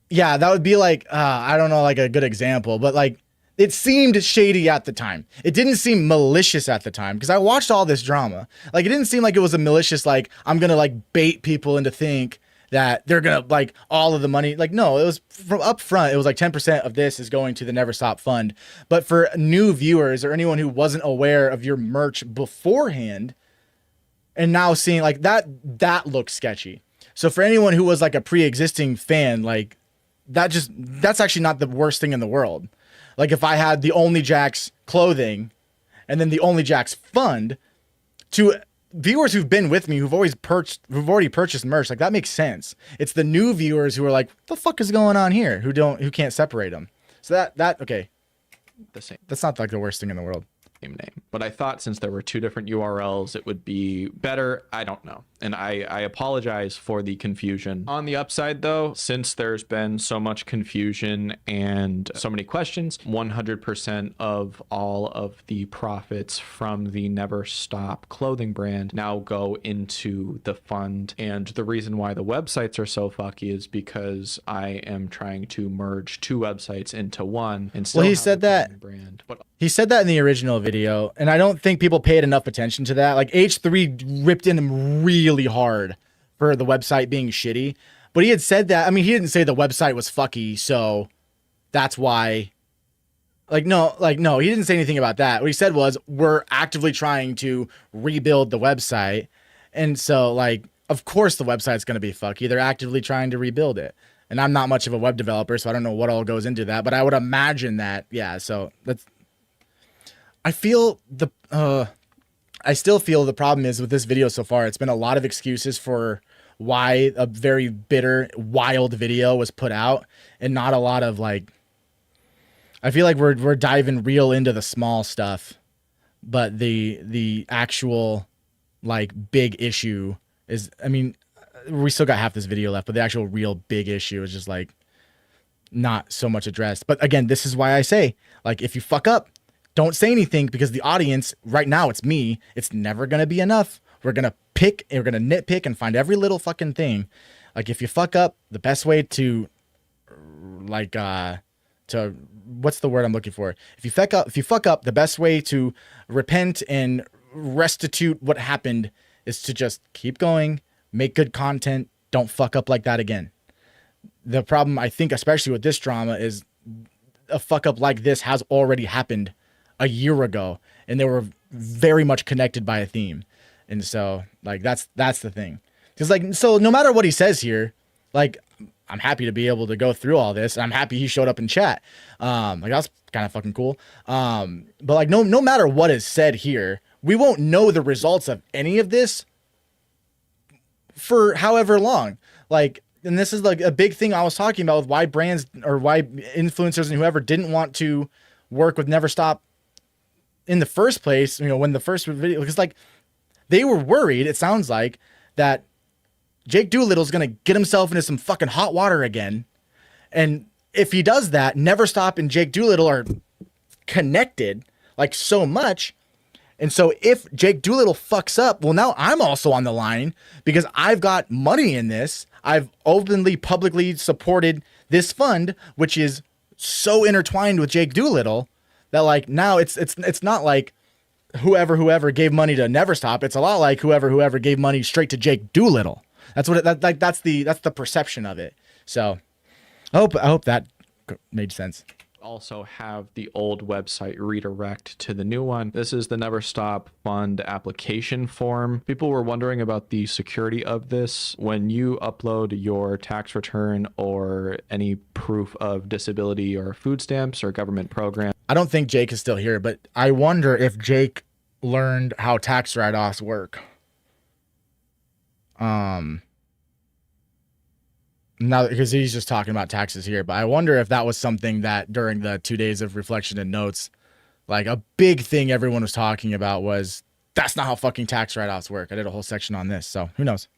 yeah, that would be like I don't know, like a good example, but like. It seemed shady at the time. It didn't seem malicious at the time because I watched all this drama. Like, it didn't seem like it was a malicious, like, I'm going to, like, bait people into think that they're going to, like, all of the money. Like, no, it was from up front. It was like 10% of this is going to the Never Stop Fund. But for new viewers or anyone who wasn't aware of your merch beforehand and now seeing, like, that looks sketchy. So for anyone who was, like, a pre-existing fan, like, that's actually not the worst thing in the world. Like if I had the Only Jacks clothing and then the Only Jacks fund, to viewers who've been with me, who've already purchased merch, like that makes sense. It's the new viewers who are like, what the fuck is going on here? Who can't separate them. So that okay. The same. That's not like the worst thing in the world. name. But I thought since there were two different URLs, it would be better. I don't know. And I apologize for the confusion. On the upside though, since there's been so much confusion and so many questions, 100% of all of the profits from the Never Stop clothing brand now go into the fund. And the reason why the websites are so fucky is because I am trying to merge two websites into one and still Well, he have said the that clothing brand. But he said that in the original video, and I don't think people paid enough attention to that. Like H3 ripped in him really hard for the website being shitty, but he had said that. I mean, he didn't say the website was fucky, so that's why. No, he didn't say anything about that. What he said was, we're actively trying to rebuild the website, and so like, of course the website's gonna be fucky. They're actively trying to rebuild it. And I'm not much of a web developer, so I don't know what all goes into that, but I would imagine that, yeah, so that's, I still feel the problem is with this video so far, it's been a lot of excuses for why a very bitter, wild video was put out, and not a lot of like, I feel like we're diving real into the small stuff, but the actual like big issue is, I mean, we still got half this video left, but the actual real big issue is just like not so much addressed. But again, this is why I say, like, if you fuck up, don't say anything, because the audience right now, it's me. It's never going to be enough. We're going to pick and we're going to nitpick and find every little fucking thing. Like, if you fuck up, the best way to what's the word I'm looking for? If you fuck up, the best way to repent and restitute what happened is to just keep going, make good content, don't fuck up like that again. The problem, I think, especially with this drama, is a fuck up like this has already happened a year ago, and they were very much connected by a theme. And so, like, that's the thing. Because, like, so no matter what he says here, like, I'm happy to be able to go through all this. I'm happy he showed up in chat. Like, that's kind of fucking cool. But like, no matter what is said here, we won't know the results of any of this for however long. Like, and this is like a big thing I was talking about with why brands or why influencers and whoever didn't want to work with Never Stop in the first place. You know, when the first video, because like they were worried, it sounds like, that Jake Doolittle's going to get himself into some fucking hot water again. And if he does that, Never Stop and Jake Doolittle are connected like so much. And so if Jake Doolittle fucks up, well, now I'm also on the line because I've got money in this. I've openly, publicly supported this fund, which is so intertwined with Jake Doolittle that like now it's not like whoever gave money to Never Stop. It's a lot like whoever gave money straight to Jake Doolittle. That's what that's the perception of it. So I hope that made sense. Also have the old website redirect to the new one. This is the Never Stop Fund application form. People were wondering about the security of this. When you upload your tax return or any proof of disability or food stamps or government program. I don't think Jake is still here, but I wonder if Jake learned how tax write-offs work. Now, because he's just talking about taxes here, but I wonder if that was something that during the 2 days of reflection and notes, like a big thing everyone was talking about was, that's not how fucking tax write-offs work. I did a whole section on this, so who knows?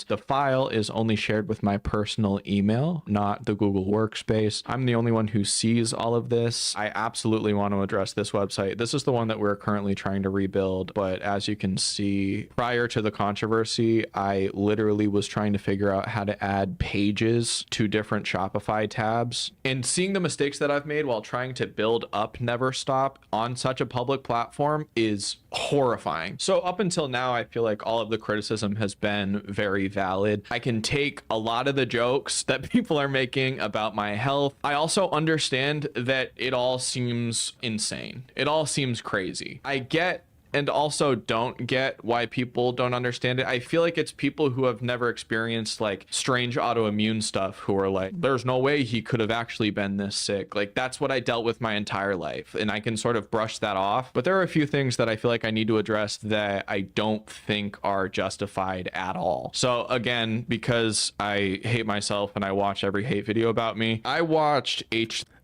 The file is only shared with my personal email, not the Google Workspace. I'm the only one who sees all of this. I absolutely want to address this website. This is the one that we're currently trying to rebuild. But as you can see, prior to the controversy, I literally was trying to figure out how to add pages to different Shopify tabs. And seeing the mistakes that I've made while trying to build up Never Stop on such a public platform is horrifying. So up until now, I feel like all of the criticism has been very valid. I can take a lot of the jokes that people are making about my health. I also understand that it all seems insane. It all seems crazy. I get and also don't get why people don't understand it. I feel like it's people who have never experienced like strange autoimmune stuff who are like, there's no way he could have actually been this sick. Like, that's what I dealt with my entire life, and I can sort of brush that off. But there are a few things that I feel like I need to address that I don't think are justified at all. So again, because I hate myself and I watch every hate video about me, I watched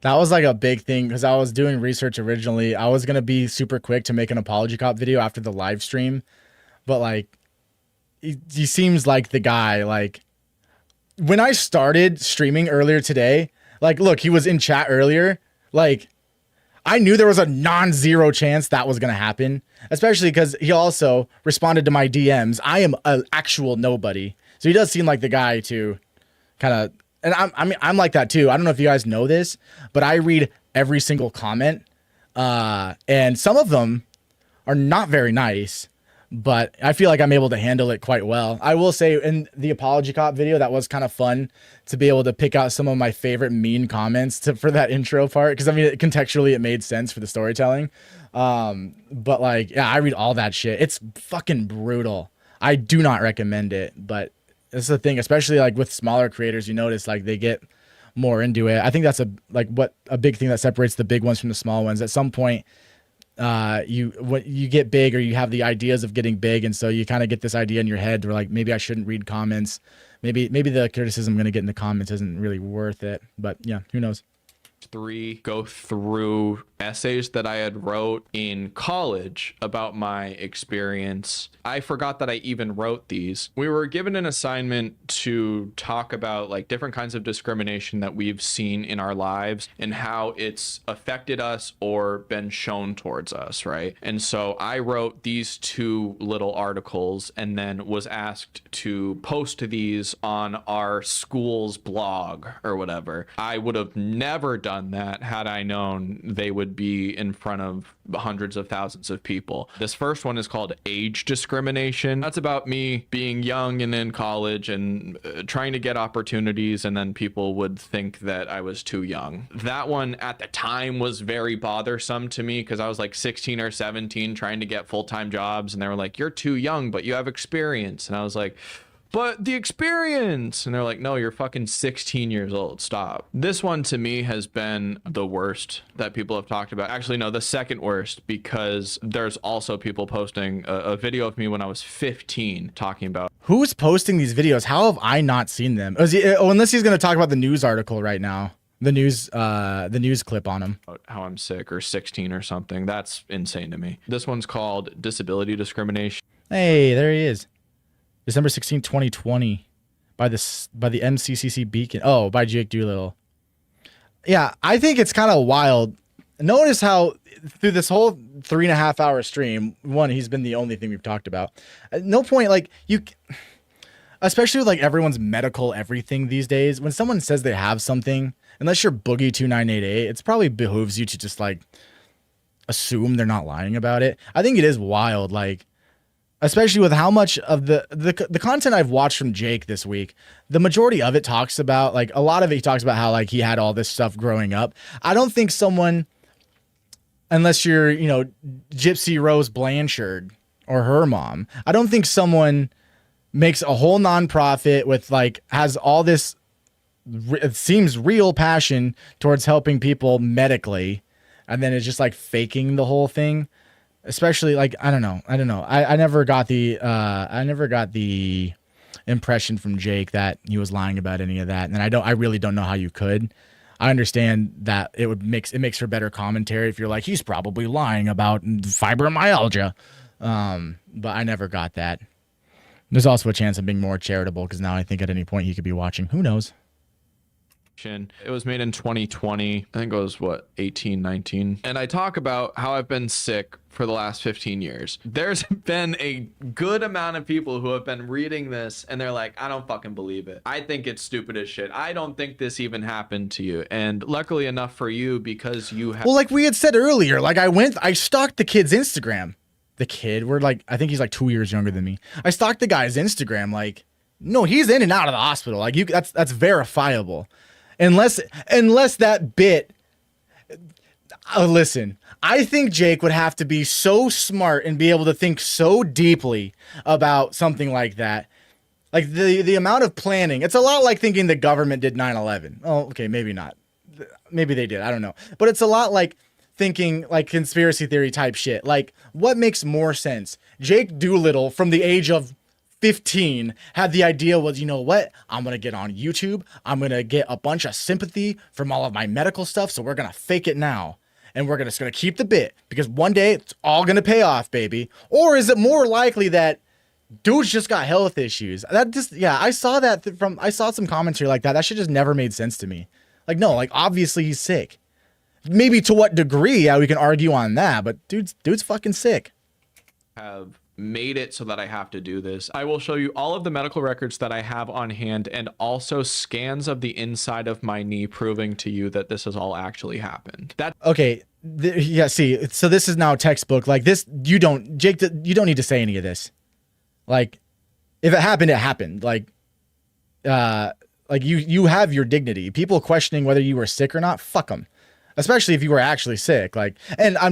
That was like a big thing because I was doing research originally. I was gonna be super quick to make an apology cop video after the live stream, but like he seems like the guy. Like when I started streaming earlier today, like look, he was in chat earlier. Like I knew there was a non-zero chance that was gonna happen, especially because he also responded to my DMs. I am an actual nobody, so he does seem like the guy to kind of. And I'm like that too. I don't know if you guys know this, but I read every single comment, and some of them are not very nice, but I feel like I'm able to handle it quite well. I will say in the apology cop video, that was kind of fun to be able to pick out some of my favorite mean comments for that intro part. Cause I mean, contextually it made sense for the storytelling. But like, yeah, I read all that shit. It's fucking brutal. I do not recommend it, but that's the thing, especially like with smaller creators, you notice like they get more into it. I think that's a big thing that separates the big ones from the small ones. At some point, when you get big or you have the ideas of getting big, and so you kind of get this idea in your head where like maybe I shouldn't read comments, maybe the criticism I'm gonna get in the comments isn't really worth it. But yeah, who knows? 3 go through essays that I had wrote in college about my experience. I forgot that I even wrote these. We were given an assignment to talk about like different kinds of discrimination that we've seen in our lives and how it's affected us or been shown towards us, right? And so I wrote these 2 little articles and then was asked to post these on our school's blog or whatever. I would have never done that had I known they would be in front of hundreds of thousands of people. This first one is called age discrimination. That's about me being young and in college and trying to get opportunities, and then people would think that I was too young. That one at the time was very bothersome to me because I was like 16 or 17 trying to get full-time jobs, and they were like, you're too young, but you have experience. And I was like, but the experience. And they're like, no, you're fucking 16 years old. Stop. This one to me has been the worst that people have talked about. Actually, no, the second worst, because there's also people posting a video of me when I was 15 talking about. Who's posting these videos? How have I not seen them? Unless he's going to talk about the news article right now. The news clip on him. How I'm sick or 16 or something. That's insane to me. This one's called disability discrimination. Hey, there he is. December 16, 2020 by the MCCC Beacon. Oh, by Jake Doolittle. Yeah, I think it's kind of wild. Notice how through this whole 3.5 hour stream, one, he's been the only thing we've talked about. At no point, like you, especially with like everyone's medical everything these days, when someone says they have something, unless you're Boogie 2988, it's probably behooves you to just like assume they're not lying about it. I think it is wild, like, especially with how much of the content I've watched from Jake this week, the majority of it talks about, like, a lot of it he talks about how, like, he had all this stuff growing up. I don't think someone, unless you're, you know, Gypsy Rose Blanchard or her mom, I don't think someone makes a whole nonprofit with, like, has all this, it seems real passion towards helping people medically, and then it's just, like, faking the whole thing. Especially like, I don't know. I never got the impression from Jake that he was lying about any of that. And I really don't know how you could. I understand that it makes for better commentary if you're like, he's probably lying about fibromyalgia. But I never got that. There's also a chance of being more charitable because now I think at any point he could be watching. Who knows? It was made in 2020. I think it was, 18, 19. And I talk about how I've been sick for the last 15 years. There's been a good amount of people who have been reading this and they're like, I don't fucking believe it. I think it's stupid as shit. I don't think this even happened to you. And luckily enough for you, because you have... Well, like we had said earlier, like I stalked the kid's Instagram. The kid, I think he's like 2 years younger than me. I stalked the guy's Instagram. Like, no, he's in and out of the hospital. Like that's verifiable. Unless that bit, listen, I think Jake would have to be so smart and be able to think so deeply about something like that. Like the amount of planning, it's a lot like thinking the government did 9/11. Oh, okay, maybe not. Maybe they did. I don't know. But it's a lot like thinking like conspiracy theory type shit. Like what makes more sense? Jake Doolittle from the age of 15 had the idea was, you know what? I'm going to get on YouTube. I'm going to get a bunch of sympathy from all of my medical stuff. So we're going to fake it now. And we're just going to keep the bit because one day it's all going to pay off, baby. Or is it more likely that dude's just got health issues? That just, yeah, I saw that I saw some commentary like that. That shit just never made sense to me. Like, no, like obviously he's sick. Maybe to what degree, yeah, we can argue on that, but dude's fucking sick. Have made it so that I have to do this. I will show you all of the medical records that I have on hand and also scans of the inside of my knee proving to you that this has all actually happened. That okay. Yeah, see, so this is now textbook. Like this, Jake, you don't need to say any of this. Like, if it happened, it happened. Like you have your dignity. People questioning whether you were sick or not, fuck them. Especially if you were actually sick. Like, and I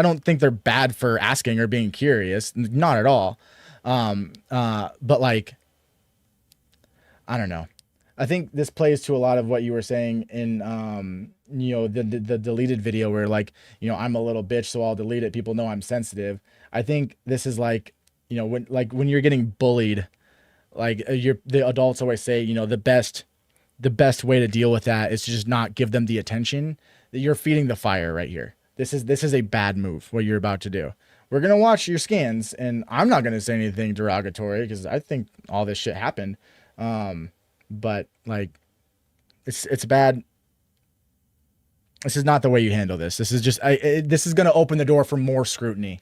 don't think they're bad for asking or being curious. Not at all. But like, I don't know. I think this plays to a lot of what you were saying in, the deleted video where like, I'm a little bitch, so I'll delete it. People know I'm sensitive. I think this is like, when you're getting bullied, like the adults always say, the best way to deal with that is to just not give them the attention. You're feeding the fire right here. This is a bad move, what you're about to do. We're going to watch your scans, and I'm not going to say anything derogatory because I think all this shit happened. But like, it's bad. This is not the way you handle this. This is just, this is going to open the door for more scrutiny.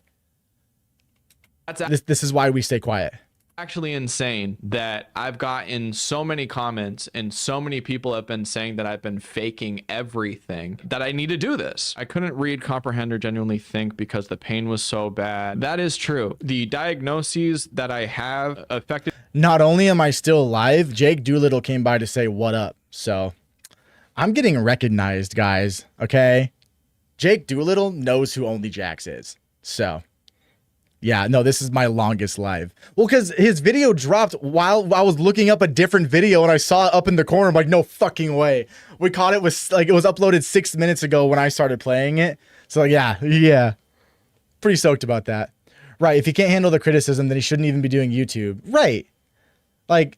This is why we stay quiet. Actually insane that I've gotten so many comments and so many people have been saying that I've been faking everything, that I need to do this. I couldn't read, comprehend, or genuinely think because the pain was so bad. That is true. The diagnoses that I have affected. Not only am I still alive, Jake Doolittle came by to say what up. So I'm getting recognized, guys. Okay. Jake Doolittle knows who Only Jax is. So yeah, no, this is my longest live. Well, because his video dropped while I was looking up a different video and I saw it up in the corner. I'm like, no fucking way. We caught it was like, it was uploaded 6 minutes ago when I started playing it. So like, yeah. Pretty stoked about that. Right. If he can't handle the criticism, then he shouldn't even be doing YouTube. Right. Like,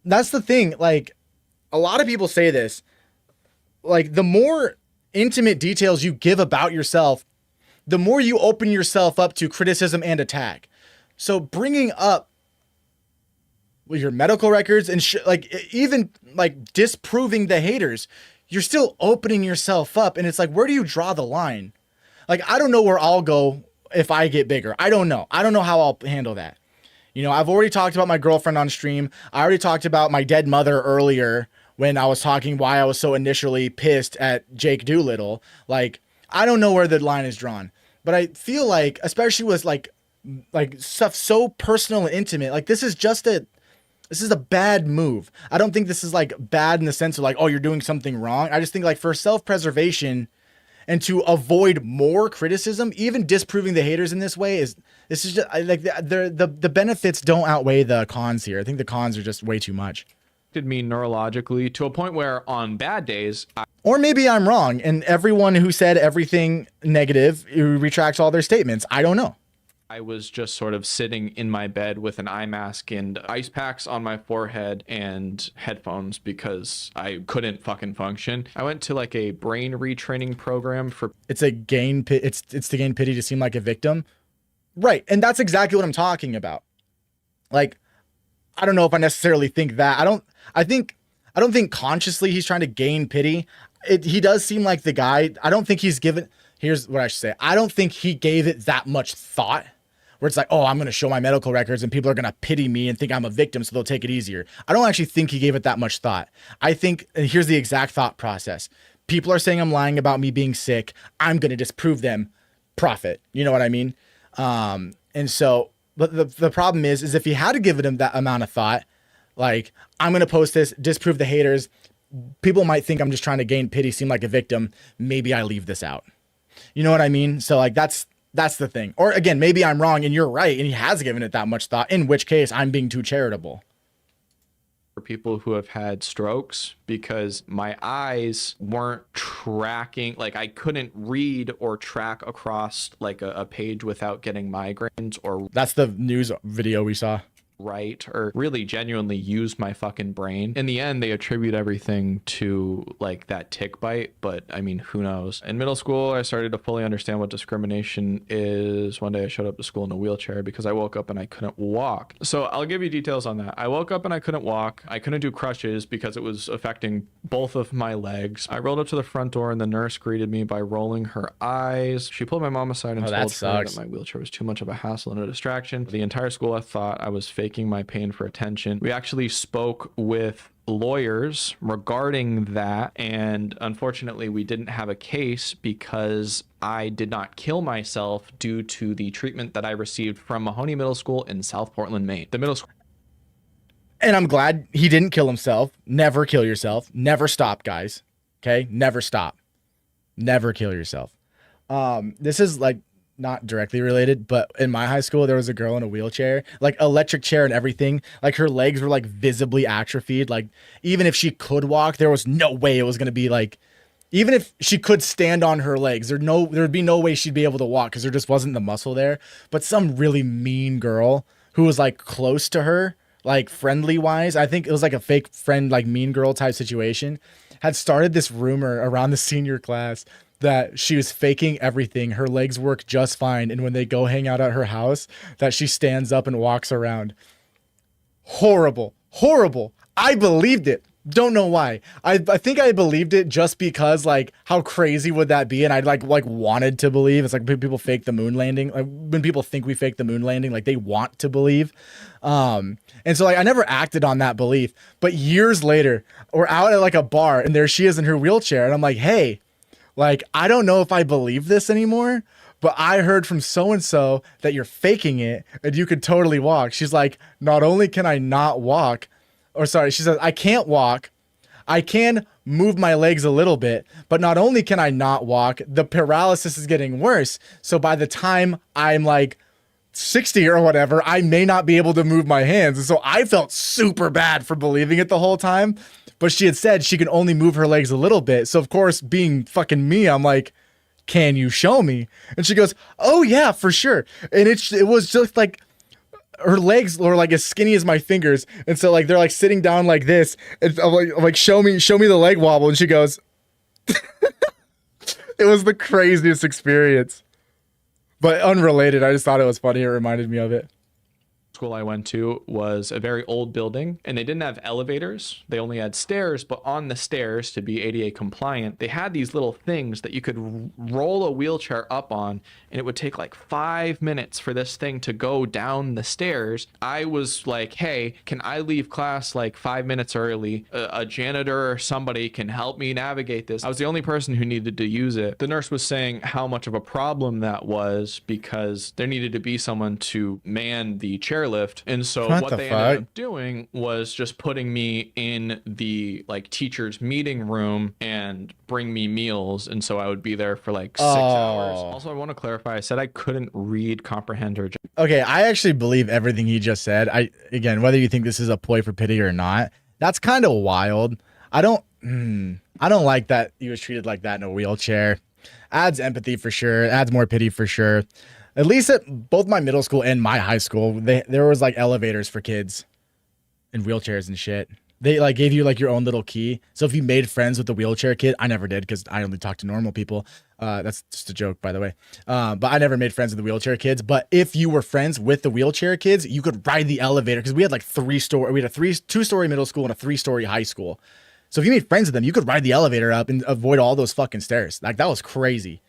that's the thing. Like, a lot of people say this. Like, the more intimate details you give about yourself, the more you open yourself up to criticism and attack. So bringing up your medical records and like even like disproving the haters, you're still opening yourself up. And it's like, where do you draw the line? Like, I don't know where I'll go if I get bigger. I don't know. I don't know how I'll handle that. I've already talked about my girlfriend on stream. I already talked about my dead mother earlier when I was talking why I was so initially pissed at Jake Doolittle. Like, I don't know where the line is drawn, but I feel like, especially with like stuff so personal and intimate, like this is a bad move. I don't think this is like bad in the sense of like, oh, you're doing something wrong. I just think like for self-preservation and to avoid more criticism, even disproving the haters in this way this is just like the benefits don't outweigh the cons here. I think the cons are just way too much. Me neurologically to a point where on bad days, or maybe I'm wrong and everyone who said everything negative retracts all their statements. I don't know. I was just sort of sitting in my bed with an eye mask and ice packs on my forehead and headphones because I couldn't fucking function. I went to like a brain retraining program for it's to gain pity to seem like a victim. Right. And that's exactly what I'm talking about. Like, I don't know if I necessarily think that. I don't think consciously he's trying to gain pity. He does seem like the guy. I don't think he's given. Here's what I should say. I don't think he gave it that much thought where it's like, oh, I'm going to show my medical records and people are going to pity me and think I'm a victim, so they'll take it easier. I don't actually think he gave it that much thought. I think, and here's the exact thought process. People are saying I'm lying about me being sick. I'm going to disprove them. Profit. You know what I mean? And so, but the problem is if he had to give it him that amount of thought, like, I'm going to post this, disprove the haters. People might think I'm just trying to gain pity, seem like a victim. Maybe I leave this out. You know what I mean? So like, that's the thing. Or again, maybe I'm wrong and you're right. And he has given it that much thought, in which case I'm being too charitable. For people who have had strokes because my eyes weren't tracking, like I couldn't read or track across like a page without getting migraines or that's the news video we saw. write or really genuinely use my fucking brain. In the end, they attribute everything to like that tick bite, but I mean, who knows? In middle school, I started to fully understand what discrimination is. One day I showed up to school in a wheelchair because I woke up and I couldn't walk. So I'll give you details on that. I woke up and I couldn't walk. I couldn't do crutches because it was affecting both of my legs. I rolled up to the front door and the nurse greeted me by rolling her eyes. She pulled my mom aside and told her that my wheelchair was too much of a hassle and a distraction. The entire school I thought I was faking my pain for attention. We actually spoke with lawyers regarding that, and unfortunately we didn't have a case because I did not kill myself due to the treatment that I received from Mahoney Middle School in South Portland, Maine. The middle school. And I'm glad he didn't kill himself. Never kill yourself. Never stop, guys. Okay? Never stop. Never kill yourself. This is like not directly related, but in my high school, there was a girl in a wheelchair, like electric chair and everything. Like her legs were like visibly atrophied. Like even if she could walk, there was no way it was going to be like, even if she could stand on her legs, there'd be no way she'd be able to walk because there just wasn't the muscle there. But some really mean girl who was like close to her, like friendly wise, I think it was like a fake friend, like mean girl type situation, had started this rumor around the senior class that she was faking everything. Her legs work just fine. And when they go hang out at her house, that she stands up and walks around. Horrible. Horrible. I believed it. Don't know why. I think I believed it just because like how crazy would that be? And I like wanted to believe. It's like when people fake the moon landing. Like when people think we fake the moon landing, like they want to believe. And so like I never acted on that belief. But years later, we're out at like a bar and there she is in her wheelchair. And I'm like, hey, like, I don't know if I believe this anymore, but I heard from so-and-so that you're faking it and you could totally walk. She's like, not only can I not walk, or sorry, she says, I can't walk. I can move my legs a little bit, but not only can I not walk, the paralysis is getting worse. So by the time I'm like 60 or whatever, I may not be able to move my hands. And so I felt super bad for believing it the whole time. But she had said she can only move her legs a little bit. So, of course, being fucking me, I'm like, can you show me? And she goes, oh, yeah, for sure. And it was just like her legs were like as skinny as my fingers. And so, like, they're like sitting down like this. And I'm like, show me the leg wobble. And she goes, it was the craziest experience. But unrelated. I just thought it was funny. It reminded me of it. School I went to was a very old building and they didn't have elevators. They only had stairs, but on the stairs, to be ADA compliant, they had these little things that you could roll a wheelchair up on, and it would take like 5 minutes for this thing to go down the stairs. I was like, hey, can I leave class like 5 minutes early? A janitor or somebody can help me navigate this. I was the only person who needed to use it. The nurse was saying how much of a problem that was because there needed to be someone to man the chairlift. And so what they ended up doing was just putting me in the like teacher's meeting room and bring me meals. And so I would be there for like 6 hours. Also, I want to clarify, I said I couldn't read, comprehend, or... Okay, I actually believe everything he just said. Again, whether you think this is a ploy for pity or not, that's kind of wild. I don't like that he was treated like that in a wheelchair. Adds empathy for sure. Adds more pity for sure. At least at both my middle school and my high school, there was like elevators for kids and wheelchairs and shit. They like gave you like your own little key. So if you made friends with the wheelchair kid, I never did because I only talked to normal people. That's just a joke, by the way. But I never made friends with the wheelchair kids. But if you were friends with the wheelchair kids, you could ride the elevator because we had like we had a 2-story middle school and a 3-story high school. So if you made friends with them, you could ride the elevator up and avoid all those fucking stairs. Like that was crazy.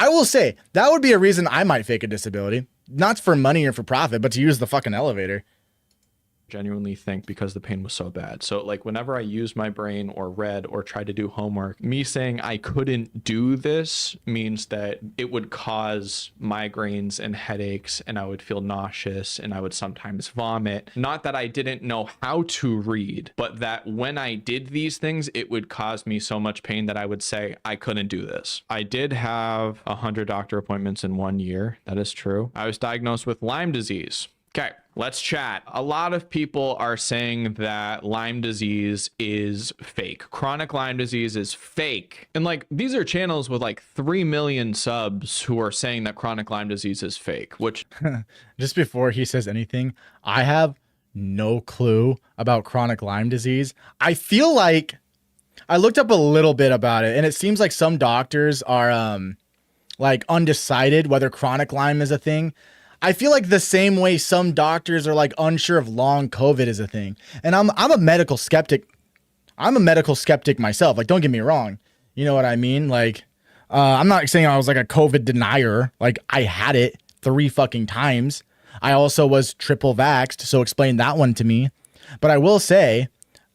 I will say that would be a reason I might fake a disability, not for money or for profit, but to use the fucking elevator. Genuinely think because the pain was so bad. So like whenever I used my brain or read or tried to do homework, me saying I couldn't do this means that it would cause migraines and headaches and I would feel nauseous and I would sometimes vomit. Not that I didn't know how to read, but that when I did these things, it would cause me so much pain that I would say I couldn't do this. I did have 100 doctor appointments in 1 year. That is true. I was diagnosed with Lyme disease. Okay. Let's chat. A lot of people are saying that Lyme disease is fake. Chronic Lyme disease is fake. And like, these are channels with like 3 million subs who are saying that chronic Lyme disease is fake, which Just before he says anything, I have no clue about chronic Lyme disease. I feel like I looked up a little bit about it, and it seems like some doctors are like undecided whether chronic Lyme is a thing. I feel like the same way some doctors are like unsure if long COVID is a thing. And I'm a medical skeptic. I'm a medical skeptic myself. Like, don't get me wrong. You know what I mean? Like, I'm not saying I was like a COVID denier. Like, I had it 3 fucking times. I also was triple vaxxed, so explain that one to me. But I will say,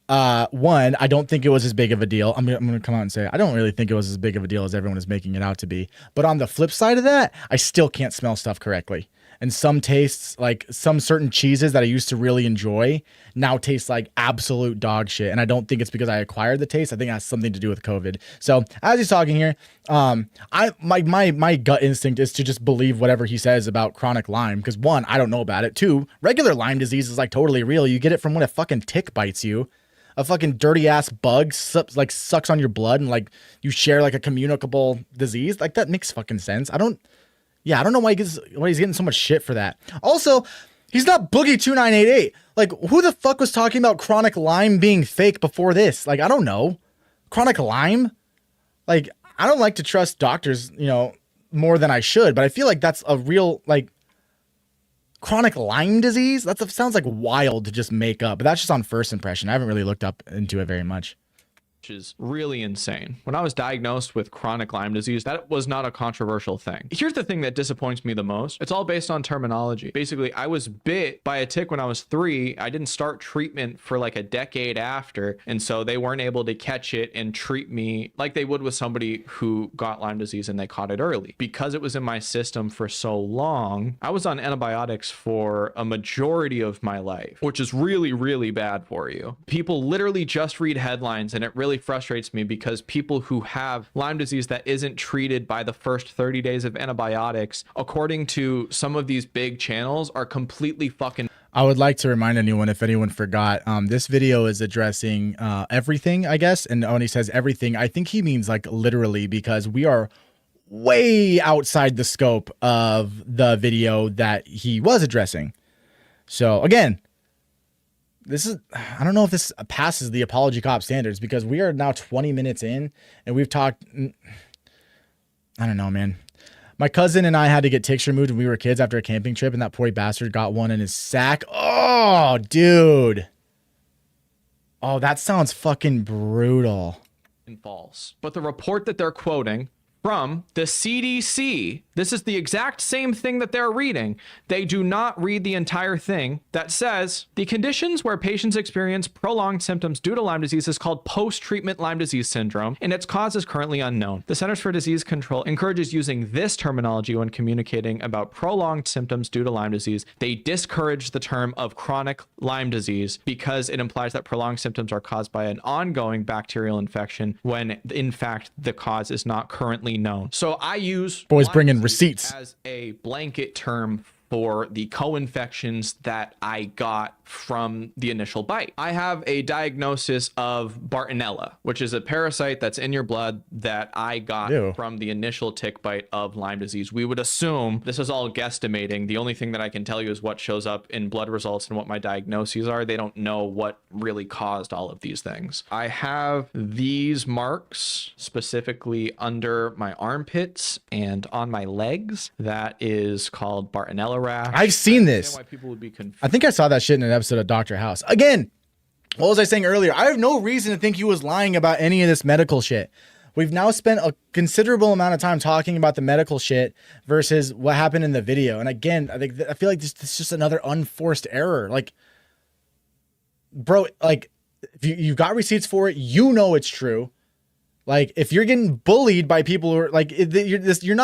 one, I don't think it was as big of a deal. I'm gonna come out and say I don't really think it was as big of a deal as everyone is making it out to be. But on the flip side of that, I still can't smell stuff correctly. And some tastes, like some certain cheeses that I used to really enjoy, now taste like absolute dog shit. And I don't think it's because I acquired the taste. I think it has something to do with COVID. So as he's talking here, my gut instinct is to just believe whatever he says about chronic Lyme. Because 1, I don't know about it. 2, regular Lyme disease is like totally real. You get it from when a fucking tick bites you. A fucking dirty ass bug sucks on your blood and like you share like a communicable disease. Like that makes fucking sense. I don't know why he's getting so much shit for that. Also, he's not Boogie2988. Like, who the fuck was talking about chronic Lyme being fake before this? Like, I don't know. Chronic Lyme? Like, I don't like to trust doctors, you know, more than I should, but I feel like that's a real, like, chronic Lyme disease? That sounds like wild to just make up, but that's just on first impression. I haven't really looked up into it very much. which is really insane. When I was diagnosed with chronic Lyme disease, that was not a controversial thing. Here's the thing that disappoints me the most. It's all based on terminology. Basically, I was bit by a tick when I was 3. I didn't start treatment for like a decade after. And so they weren't able to catch it and treat me like they would with somebody who got Lyme disease and they caught it early. Because it was in my system for so long, I was on antibiotics for a majority of my life, which is really, really bad for you. People literally just read headlines, and it really frustrates me because people who have Lyme disease that isn't treated by the first 30 days of antibiotics, according to some of these big channels, are completely fucking... I would like to remind anyone, if anyone forgot, this video is addressing everything, I guess. And when he says everything, I think he means like literally, because we are way outside the scope of the video that he was addressing. So again, this is, I don't know if this passes the apology cop standards, because we are now 20 minutes in and we've talked, I don't know, man. My cousin and I had to get ticks removed when we were kids after a camping trip, and that poor bastard got one in his sack. Oh, dude. Oh, that sounds fucking brutal. false. But the report that they're quoting from the CDC, this is the exact same thing that they're reading. They do not read the entire thing that says the conditions where patients experience prolonged symptoms due to Lyme disease is called post-treatment Lyme disease syndrome, and its cause is currently unknown. The Centers for Disease Control encourages using this terminology when communicating about prolonged symptoms due to Lyme disease. They discourage the term of chronic Lyme disease because it implies that prolonged symptoms are caused by an ongoing bacterial infection when in fact the cause is not currently known. So I use boys Lyme bringing disease receipts as a blanket term for the co-infections that I got from the initial bite. I have a diagnosis of Bartonella, which is a parasite that's in your blood that I got from the initial tick bite of Lyme disease. We would assume, this is all guesstimating. The only thing that I can tell you is what shows up in blood results and what my diagnoses are. They don't know what really caused all of these things. I have these marks specifically under my armpits and on my legs. That is called Bartonella rash. I've seen this. Why people would be confused. I think I saw that shit in an episode of Dr. House. Again, what was I saying earlier? I have no reason to think he was lying about any of this medical shit. We've now spent a considerable amount of time talking about the medical shit versus what happened in the video. And again, I feel like this is just another unforced error. Like, bro, like if you got receipts for it, you know it's true. Like, if you're getting bullied by people who are like, this isn't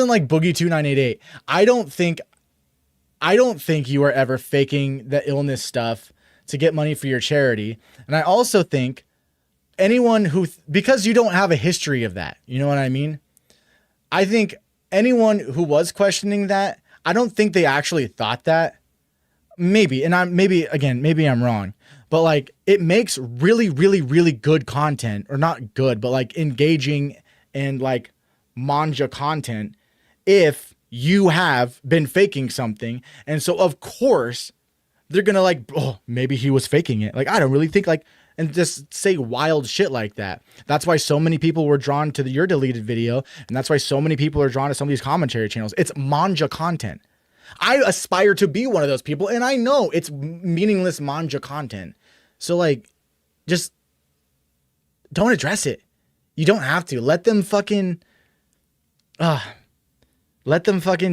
like Boogie2988. I don't think you are ever faking the illness stuff to get money for your charity. And I also think anyone who, because you don't have a history of that, you know what I mean? I think anyone who was questioning that, I don't think they actually thought that. maybe, and maybe I'm wrong, but like it makes really, really, really good content, or not good, but like engaging and like manja content if you have been faking something. And so of course they're gonna like, oh, maybe he was faking it. Like, I don't really think like, and just say wild shit like that. That's why so many people were drawn to your deleted video. And that's why so many people are drawn to some of these commentary channels. It's manja content. I aspire to be one of those people, and I know it's meaningless manja content. So like, just don't address it. You don't have to. Let them fucking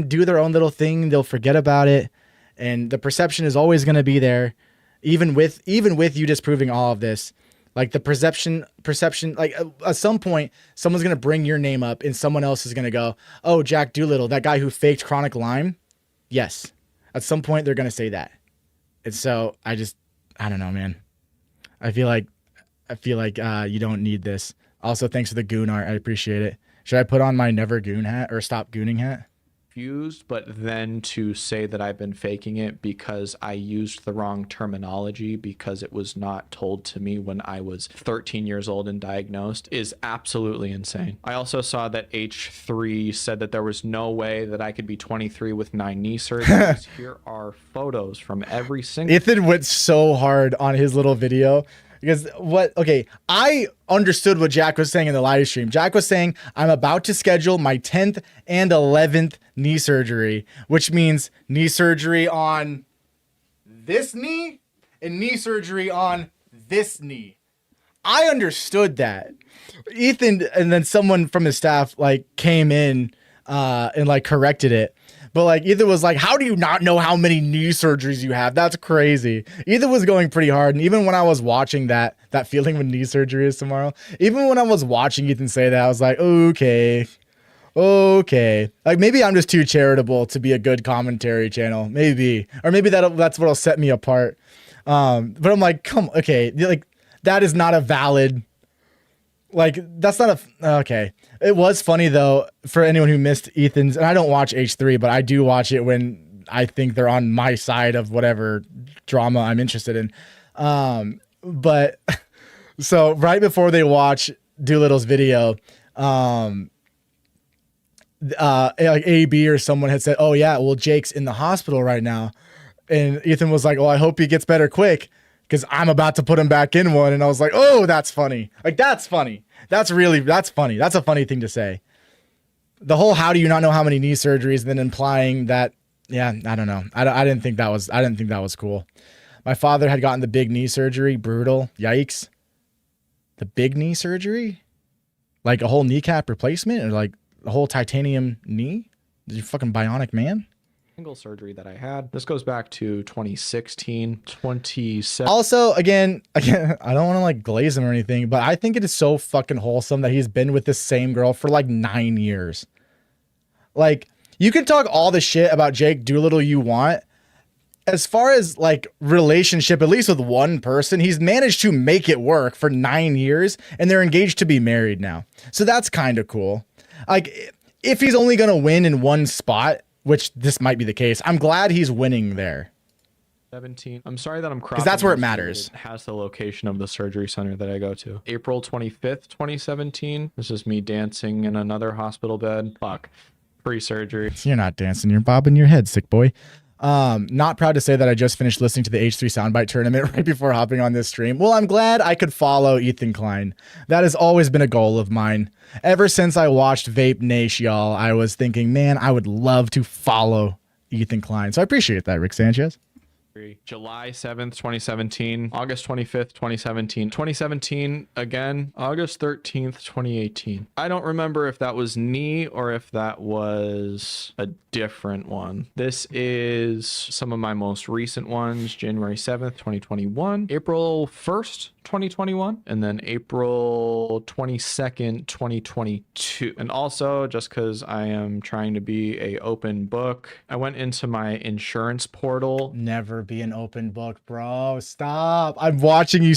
do their own little thing. They'll forget about it. And the perception is always going to be there. Even with you disproving all of this, like the perception, like at some point, someone's going to bring your name up and someone else is going to go, oh, Jack Doolittle, that guy who faked chronic Lyme. Yes. At some point they're going to say that. And so I don't know, man. I feel like you don't need this. Also, thanks for the goon art. I appreciate it. Should I put on my never goon hat or stop gooning hat? Confused, but then to say that I've been faking it because I used the wrong terminology because it was not told to me when I was 13 years old and diagnosed is absolutely insane. I also saw that H3 said that there was no way that I could be 23 with 9 knee surgeries. Here are photos from every single. Ethan went so hard on his little video. Because I understood what Jack was saying in the live stream. Jack was saying, I'm about to schedule my 10th and 11th knee surgery, which means knee surgery on this knee and knee surgery on this knee. I understood that. Ethan, and then someone from his staff like came in and like corrected it. But like Ethan was like, how do you not know how many knee surgeries you have? That's crazy. Ethan was going pretty hard. And even when I was watching that feeling when knee surgery is tomorrow, even when I was watching Ethan say that, I was like, okay. Like maybe I'm just too charitable to be a good commentary channel. Maybe. Or maybe that's what'll set me apart. But I'm like, okay. Like that is not a valid, like that's not okay. It was funny though for anyone who missed Ethan's, and I don't watch H3, but I do watch it when I think they're on my side of whatever drama I'm interested in. But so right before they watch Doolittle's video, like AB or someone had said, oh yeah, well Jake's in the hospital right now. And Ethan was like, oh, I hope he gets better quick because I'm about to put him back in one. And I was like, oh, that's funny. Like, that's funny. That's funny. That's a funny thing to say. The whole, how do you not know how many knee surgeries, and then implying that, yeah, I don't know. I didn't think that was cool. My father had gotten the big knee surgery. Brutal. Yikes. The big knee surgery? Like a whole kneecap replacement, or like a whole titanium knee? You fucking bionic man? Single surgery that I had. This goes back to 2016, 27. Also, again, I don't want to like glaze him or anything, but I think it is so fucking wholesome that he's been with the same girl for like 9 years. Like, you can talk all the shit about Jake Doolittle you want. As far as like relationship, at least with one person, he's managed to make it work for 9 years, and they're engaged to be married now. So that's kind of cool. Like, if he's only going to win in one spot, which this might be the case, I'm glad he's winning there. 17. I'm sorry that I'm cropping. Because that's where it this, matters. It has the location of the surgery center that I go to. April 25th, 2017. This is me dancing in another hospital bed. Fuck. Pre-surgery. You're not dancing. You're bobbing your head, sick boy. Not proud to say that I just finished listening to the H3 soundbite tournament right before hopping on this stream. Well, I'm glad I could follow Ethan Klein. That has always been a goal of mine. Ever since I watched Vape Nash, y'all, I was thinking, man, I would love to follow Ethan Klein. So I appreciate that, Rick Sanchez. July 7th, 2017, August 25th, 2017, 2017 again, August 13th, 2018. I don't remember if that was knee or if that was a different one. This is some of my most recent ones. January 7th, 2021, April 1st, 2021, and then April 22nd, 2022. And also, just because I am trying to be a open book, I went into my insurance portal. Never be an open book, bro. Stop. I'm watching you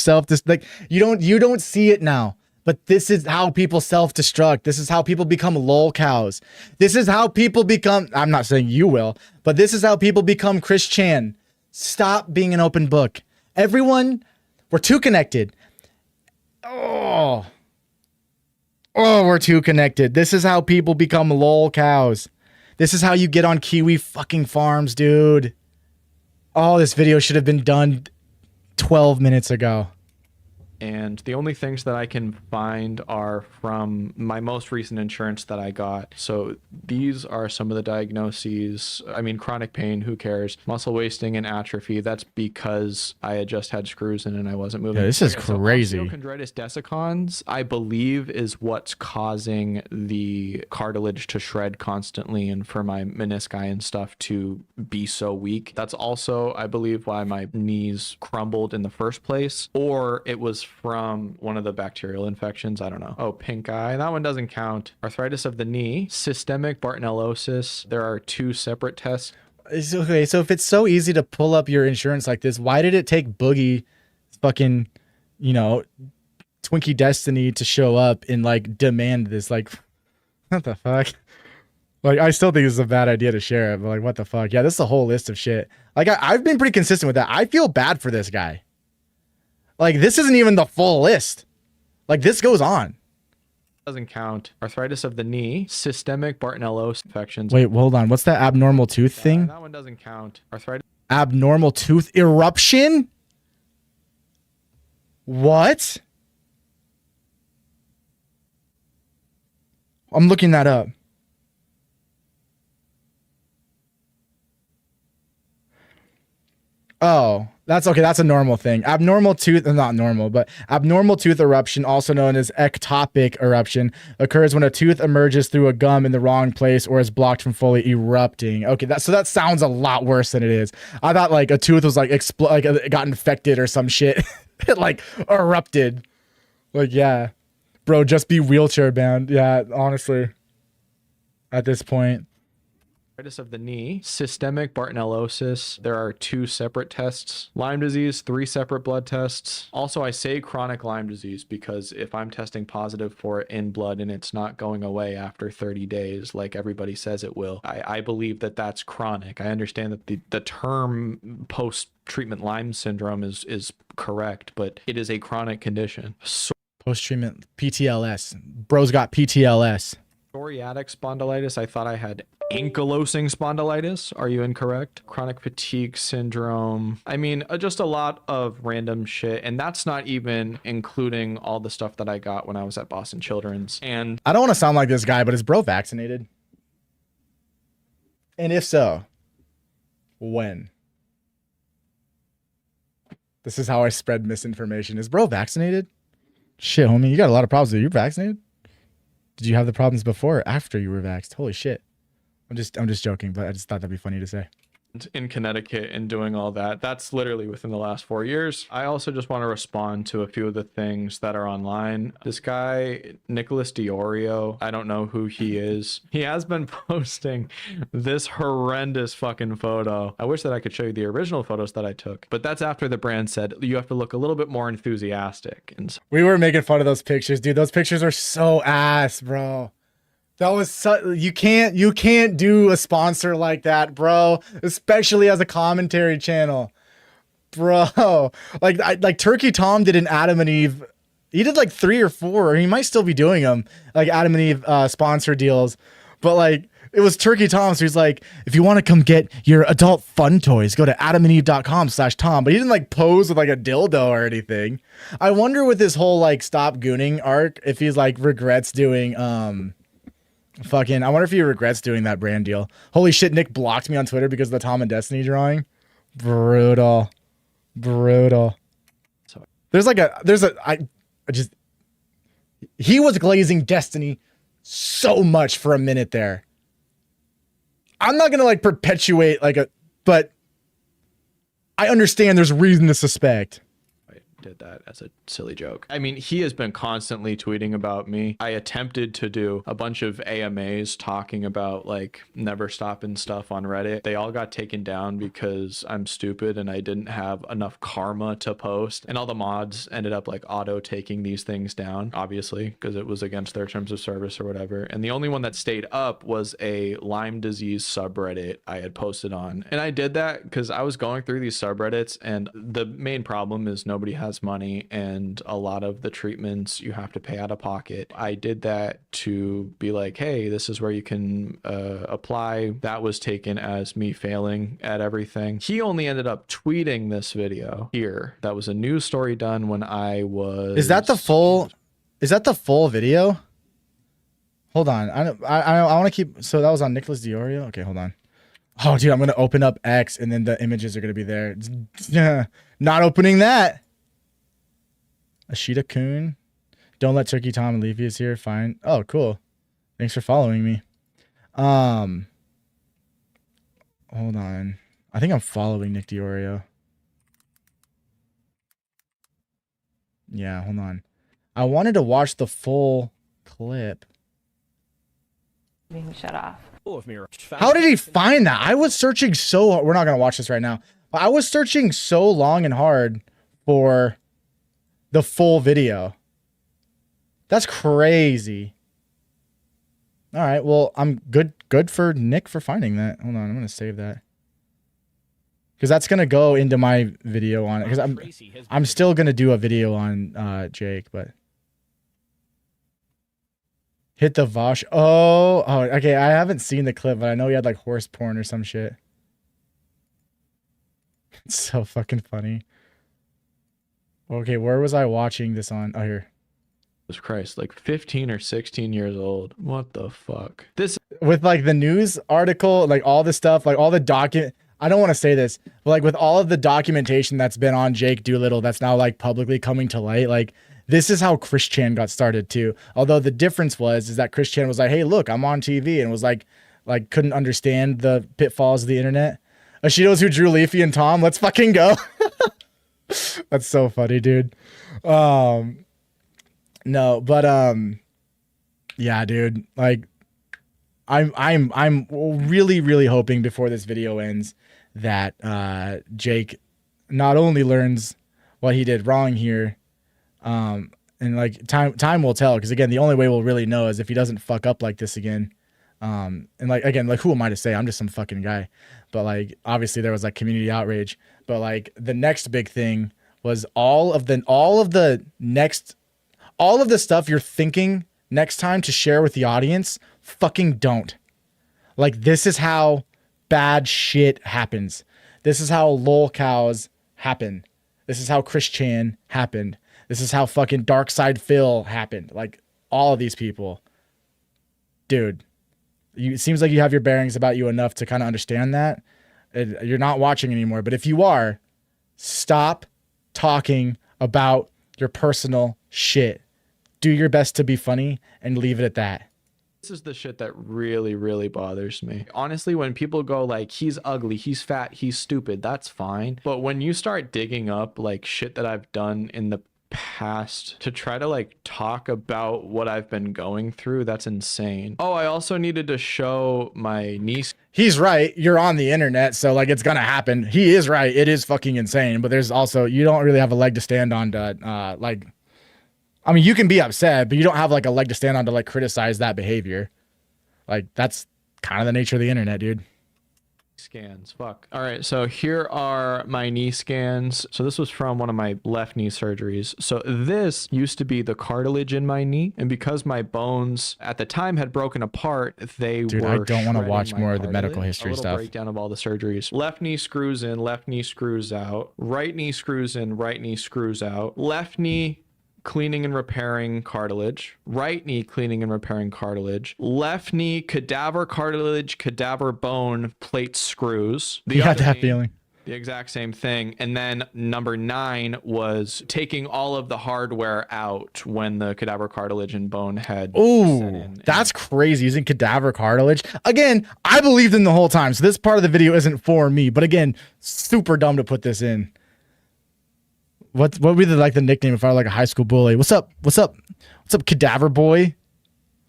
like you don't see it now. But this is how people self-destruct. This is how people become lol cows. This is how people become, I'm not saying you will, but this is how people become Chris Chan. Stop being an open book. Everyone, we're too connected. Oh, we're too connected. This is how people become lol cows. This is how you get on Kiwi fucking farms, dude. Oh, this video should have been done 12 minutes ago. And the only things that I can find are from my most recent insurance that I got. So these are some of the diagnoses. I mean, chronic pain, who cares? Muscle wasting and atrophy. That's because I had just had screws in and I wasn't moving. Yeah, this is So crazy. osteochondritis dissecans, I believe, is what's causing the cartilage to shred constantly and for my menisci and stuff to be so weak. That's also, I believe, why my knees crumbled in the first place. Or it was from one of the bacterial infections. I don't know. Oh, pink eye. That one doesn't count. Arthritis of the knee. Systemic Bartonellosis. There are 2 separate tests. Okay, so if it's so easy to pull up your insurance like this, why did it take Boogie fucking, you know, Twinkie Destiny to show up and like demand this? Like, what the fuck? Like, I still think this is a bad idea to share it, but like, what the fuck? Yeah, this is a whole list of shit. Like, I've been pretty consistent with that. I feel bad for this guy. Like, this isn't even the full list. Like, this goes on. Doesn't count. Arthritis of the knee. Systemic Bartonellosis infections. Wait, hold on. What's that abnormal tooth thing? That one doesn't count. Arthritis. Abnormal tooth eruption? What? I'm looking that up. Oh, that's okay. That's a normal thing. Abnormal tooth, not normal, but abnormal tooth eruption, also known as ectopic eruption, occurs when a tooth emerges through a gum in the wrong place or is blocked from fully erupting. Okay, so that sounds a lot worse than it is. I thought like a tooth was like it got infected or some shit. It like erupted. Like, yeah, bro, just be wheelchair bound. Yeah, honestly, at this point. Arthritis of the knee, systemic Bartonellosis. There are 2 separate tests. Lyme disease, 3 separate blood tests. Also, I say chronic Lyme disease because if I'm testing positive for it in blood and it's not going away after 30 days, like everybody says it will, I believe that that's chronic. I understand that the term post-treatment Lyme syndrome is correct, but it is a chronic condition. Post-treatment PTLS. Bro's got PTLS. Psoriatic spondylitis. I thought I had ankylosing spondylitis. Are you incorrect? Chronic fatigue syndrome. I mean, just a lot of random shit. And that's not even including all the stuff that I got when I was at Boston Children's. And I don't want to sound like this guy, but is bro vaccinated? And if so, when? This is how I spread misinformation. Is bro vaccinated? Shit, homie, you got a lot of problems. Are you vaccinated? Did you have the problems before or after you were vaxxed? Holy shit. I'm just joking, but I just thought that'd be funny to say. in Connecticut and doing all that. That's literally within the last 4 years. I also just want to respond to a few of the things that are online. This guy, Nicholas Diorio, I don't know who he is. He has been posting this horrendous fucking photo. I wish that I could show you the original photos that I took, but that's after the brand said you have to look a little bit more enthusiastic. And so we were making fun of those pictures, dude. Those pictures are so ass, bro. That was you can't do a sponsor like that, bro, especially as a commentary channel, bro. Like Turkey Tom did an Adam and Eve. He did like 3 or 4, or he might still be doing them, like Adam and Eve sponsor deals. But like it was Turkey Tom, so he's like, if you want to come get your adult fun toys, go to adamandeve.com/Tom. But he didn't like pose with like a dildo or anything. I wonder with this whole like stop gooning arc if he's like regrets doing I wonder if he regrets doing that brand deal. Holy shit, Nick blocked me on Twitter because of the Tom and Destiny drawing. Brutal. Sorry. He was glazing Destiny so much for a minute there. I'm not gonna like perpetuate but I understand there's reason to suspect. did that as a silly joke. I mean, he has been constantly tweeting about me. I attempted to do a bunch of AMAs talking about like never stopping stuff on Reddit. They all got taken down because I'm stupid and I didn't have enough karma to post. And all the mods ended up like auto taking these things down, obviously, because it was against their terms of service or whatever. And the only one that stayed up was a Lyme disease subreddit I had posted on. And I did that because I was going through these subreddits, and the main problem is nobody has money, and a lot of the treatments you have to pay out of pocket. I did that to be like, hey, this is where you can apply. That was taken as me failing at everything. He only ended up tweeting this video here. That was a news story done when I was... Is that the full video? Hold on. I want to keep... So that was on Nicholas Diorio? Okay, hold on. Oh, dude, I'm going to open up X and then the images are going to be there. Not opening that. Ashita Kun. Don't let Turkey Tom leave you is here. Fine. Oh, cool. Thanks for following me. Hold on. I think I'm following Nick Diorio. Yeah, hold on. I wanted to watch the full clip. Being shut off. How did he find that? I was searching so... We're not going to watch this right now. But I was searching so long and hard for the full video. That's crazy. All right. Well, I'm good for Nick for finding that. Hold on. I'm going to save that. Because that's going to go into my video on it. Because I'm still going to do a video on Jake, but... Hit the Vosh. Oh, okay. I haven't seen the clip, but I know he had like horse porn or some shit. It's so fucking funny. Okay, where was I watching this on? Oh, here. Jesus Christ, like 15 or 16 years old. What the fuck? This with like the news article, like all the stuff, like all the document. I don't want to say this, but like with all of the documentation that's been on Jake Doolittle that's now like publicly coming to light, like this is how Chris Chan got started too. Although the difference is that Chris Chan was like, hey, look, I'm on TV, and was like couldn't understand the pitfalls of the internet. She knows who Drew Leafy and Tom. Let's fucking go. That's so funny, dude. No, but yeah, dude. Like, I'm really hoping before this video ends that Jake not only learns what he did wrong here, and like time will tell, because again, the only way we'll really know is if he doesn't fuck up like this again. And like, again, like, who am I to say? I'm just some fucking guy. But like, obviously there was like community outrage, but like the next big thing was all of the stuff you're thinking next time to share with the audience, fucking don't. Like, this is how bad shit happens. This is how lol cows happen. This is how Chris Chan happened. This is how fucking Dark Side Phil happened. Like, all of these people. Dude, it seems like you have your bearings about you enough to kind of understand that. You're not watching anymore. But if you are, stop talking about your personal shit. Do your best to be funny and leave it at that. This is the shit that really bothers me. Honestly, when people go like, he's ugly, he's fat, he's stupid, that's fine. But when you start digging up like shit that I've done in the past to try to like talk about what I've been going through, that's insane. Oh, I also needed to show my niece. He's right. You're on the internet, so like it's gonna happen. He is right. It is fucking insane. But there's also, you don't really have a leg to stand on to like, I mean, you can be upset, but you don't have like a leg to stand on to like criticize that behavior. Like, that's kind of the nature of the internet, dude. Scans, fuck. All right, so here are my knee scans. So this was from one of my left knee surgeries. So this used to be the cartilage in my knee, and because my bones at the time had broken apart, they Dude, were I don't want to watch more of the cartilage. medical history A little stuff. breakdown of all the surgeries. Left knee screws in, left knee screws out. Right knee screws in, right knee screws out. Left knee cleaning and repairing cartilage. Right knee cleaning and repairing cartilage. Left knee cadaver cartilage, cadaver bone plate screws. You had that feeling. The exact same thing. And then number 9 was taking all of the hardware out when the cadaver cartilage and bone had set Ooh, in. that's crazy. Using cadaver cartilage. Again, I believed in the whole time, so this part of the video isn't for me. But again, super dumb to put this in. What would be like the nickname if I were like a high school bully? What's up? What's up? What's up, cadaver boy?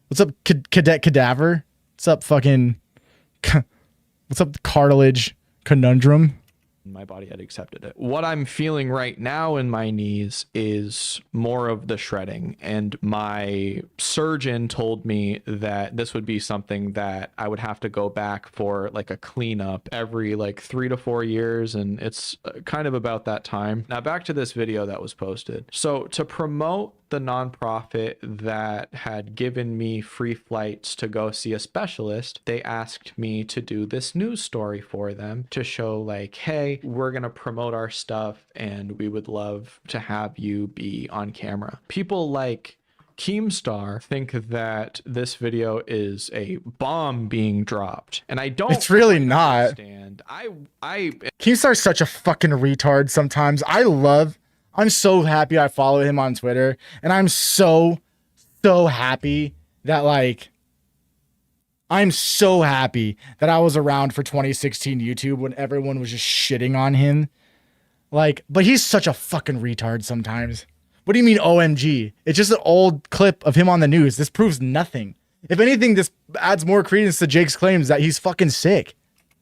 What's up, cadet cadaver? What's up, fucking? What's up, cartilage conundrum? My body had accepted it. What I'm feeling right now in my knees is more of the shredding, and my surgeon told me that this would be something that I would have to go back for like a cleanup every like 3 to 4 years, and it's kind of about that time. Now back to this video that was posted. So to promote the nonprofit that had given me free flights to go see a specialist, they asked me to do this news story for them to show like, hey, we're gonna promote our stuff and we would love to have you be on camera. People like Keemstar think that this video is a bomb being dropped, and I don't. It's really not. Understand. Keemstar's such a fucking retard sometimes. I'm so happy I follow him on Twitter, and I'm so happy that like I'm so happy that I was around for 2016 YouTube when everyone was just shitting on him. Like, but he's such a fucking retard sometimes. What do you mean OMG? It's just an old clip of him on the news. This proves nothing. If anything, this adds more credence to Jake's claims that he's fucking sick.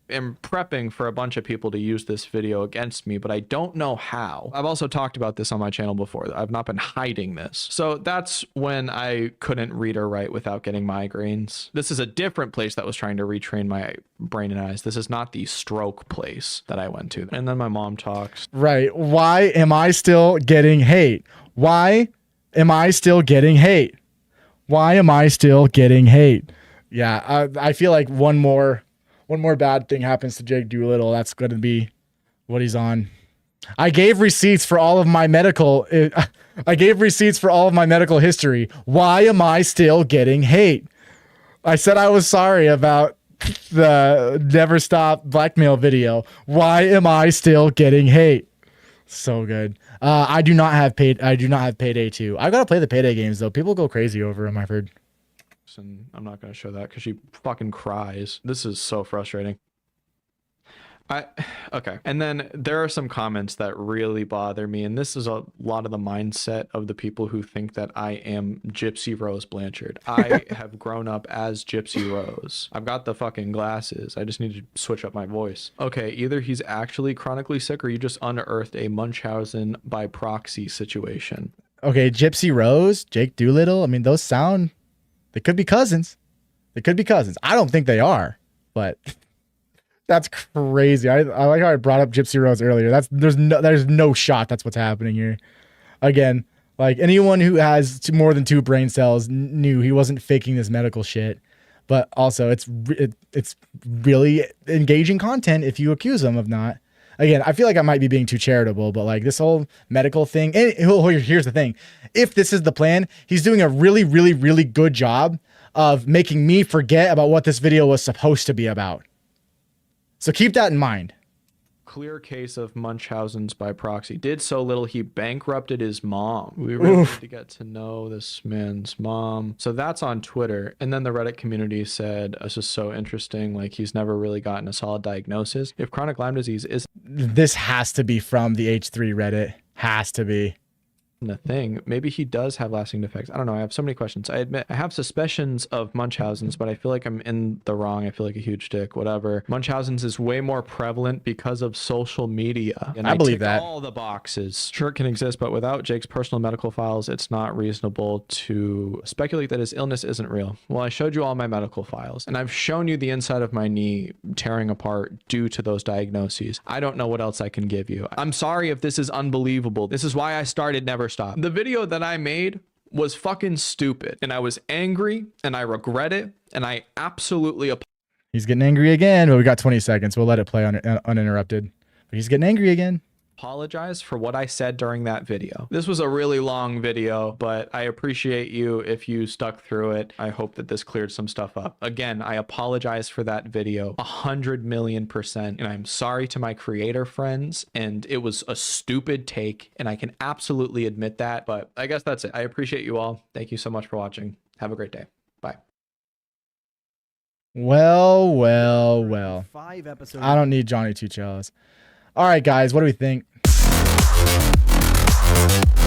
Am prepping for a bunch of people to use this video against me, but I don't know how. I've also talked about this on my channel before. I've not been hiding this. So that's when I couldn't read or write without getting migraines. This is a different place that was trying to retrain my brain and eyes. This is not the stroke place that I went to. And then my mom talks. Right. Why am I still getting hate? Why am I still getting hate? Why am I still getting hate? Yeah, I feel like one more bad thing happens to Jake Doolittle, that's going to be what he's on. I gave receipts for all of my medical history. Why am I still getting hate? I said I was sorry about the Never Stop blackmail video. Why am I still getting hate? So good. I do not have Payday 2. I gotta play the Payday games though. People go crazy over them, I've heard. And I'm not going to show that because she fucking cries. This is so frustrating. Okay. And then there are some comments that really bother me, and this is a lot of the mindset of the people who think that I am Gypsy Rose Blanchard. I have grown up as Gypsy Rose. I've got the fucking glasses. I just need to switch up my voice. Okay, either he's actually chronically sick or you just unearthed a Munchausen by proxy situation. Okay, Gypsy Rose, Jake Doolittle. I mean, those sound... They could be cousins. They could be cousins. I don't think they are, but that's crazy. I like how I brought up Gypsy Rose earlier. There's no shot that's what's happening here. Again, like anyone who has more than 2 brain cells knew he wasn't faking this medical shit. But also, it's really engaging content if you accuse him of not. Again, I feel like I might be being too charitable, but like this whole medical thing, and here's the thing. If this is the plan, he's doing a really, really, really good job of making me forget about what this video was supposed to be about. So keep that in mind. Clear case of Munchausen's by proxy. Did so little he bankrupted his mom. We really need to get to know this man's mom. So that's on Twitter. And then the Reddit community said, this is so interesting. Like he's never really gotten a solid diagnosis. If chronic Lyme disease is... This has to be from the H3 Reddit. Has to be. A thing, maybe he does have lasting effects. I don't know. I have so many questions. I admit I have suspicions of Munchausen's, but I feel like I'm in the wrong. I feel like a huge dick. Whatever. Munchausen's is way more prevalent because of social media. And I believe tick that. all the boxes. Sure, it can exist, but without Jake's personal medical files, it's not reasonable to speculate that his illness isn't real. Well, I showed you all my medical files, and I've shown you the inside of my knee tearing apart due to those diagnoses. I don't know what else I can give you. I'm sorry if this is unbelievable. This is why I started Never Stop. The video that I made was fucking stupid, and I was angry, and I regret it, and I absolutely... He's getting angry again, but we got 20 seconds. We'll let it play uninterrupted. But he's getting angry again. Apologize for what I said during that video. This was a really long video, but I appreciate you if you stuck through it. I hope that this cleared some stuff up. Again, I apologize for that video 100,000,000%, and I'm sorry to my creator friends, and it was a stupid take, and I can absolutely admit that, but I guess that's it. I appreciate you all. Thank you so much for watching. Have a great day. Bye. Well. 5 episodes. I don't need Johnny Two Cellos. All right, guys, what do we think? Bye.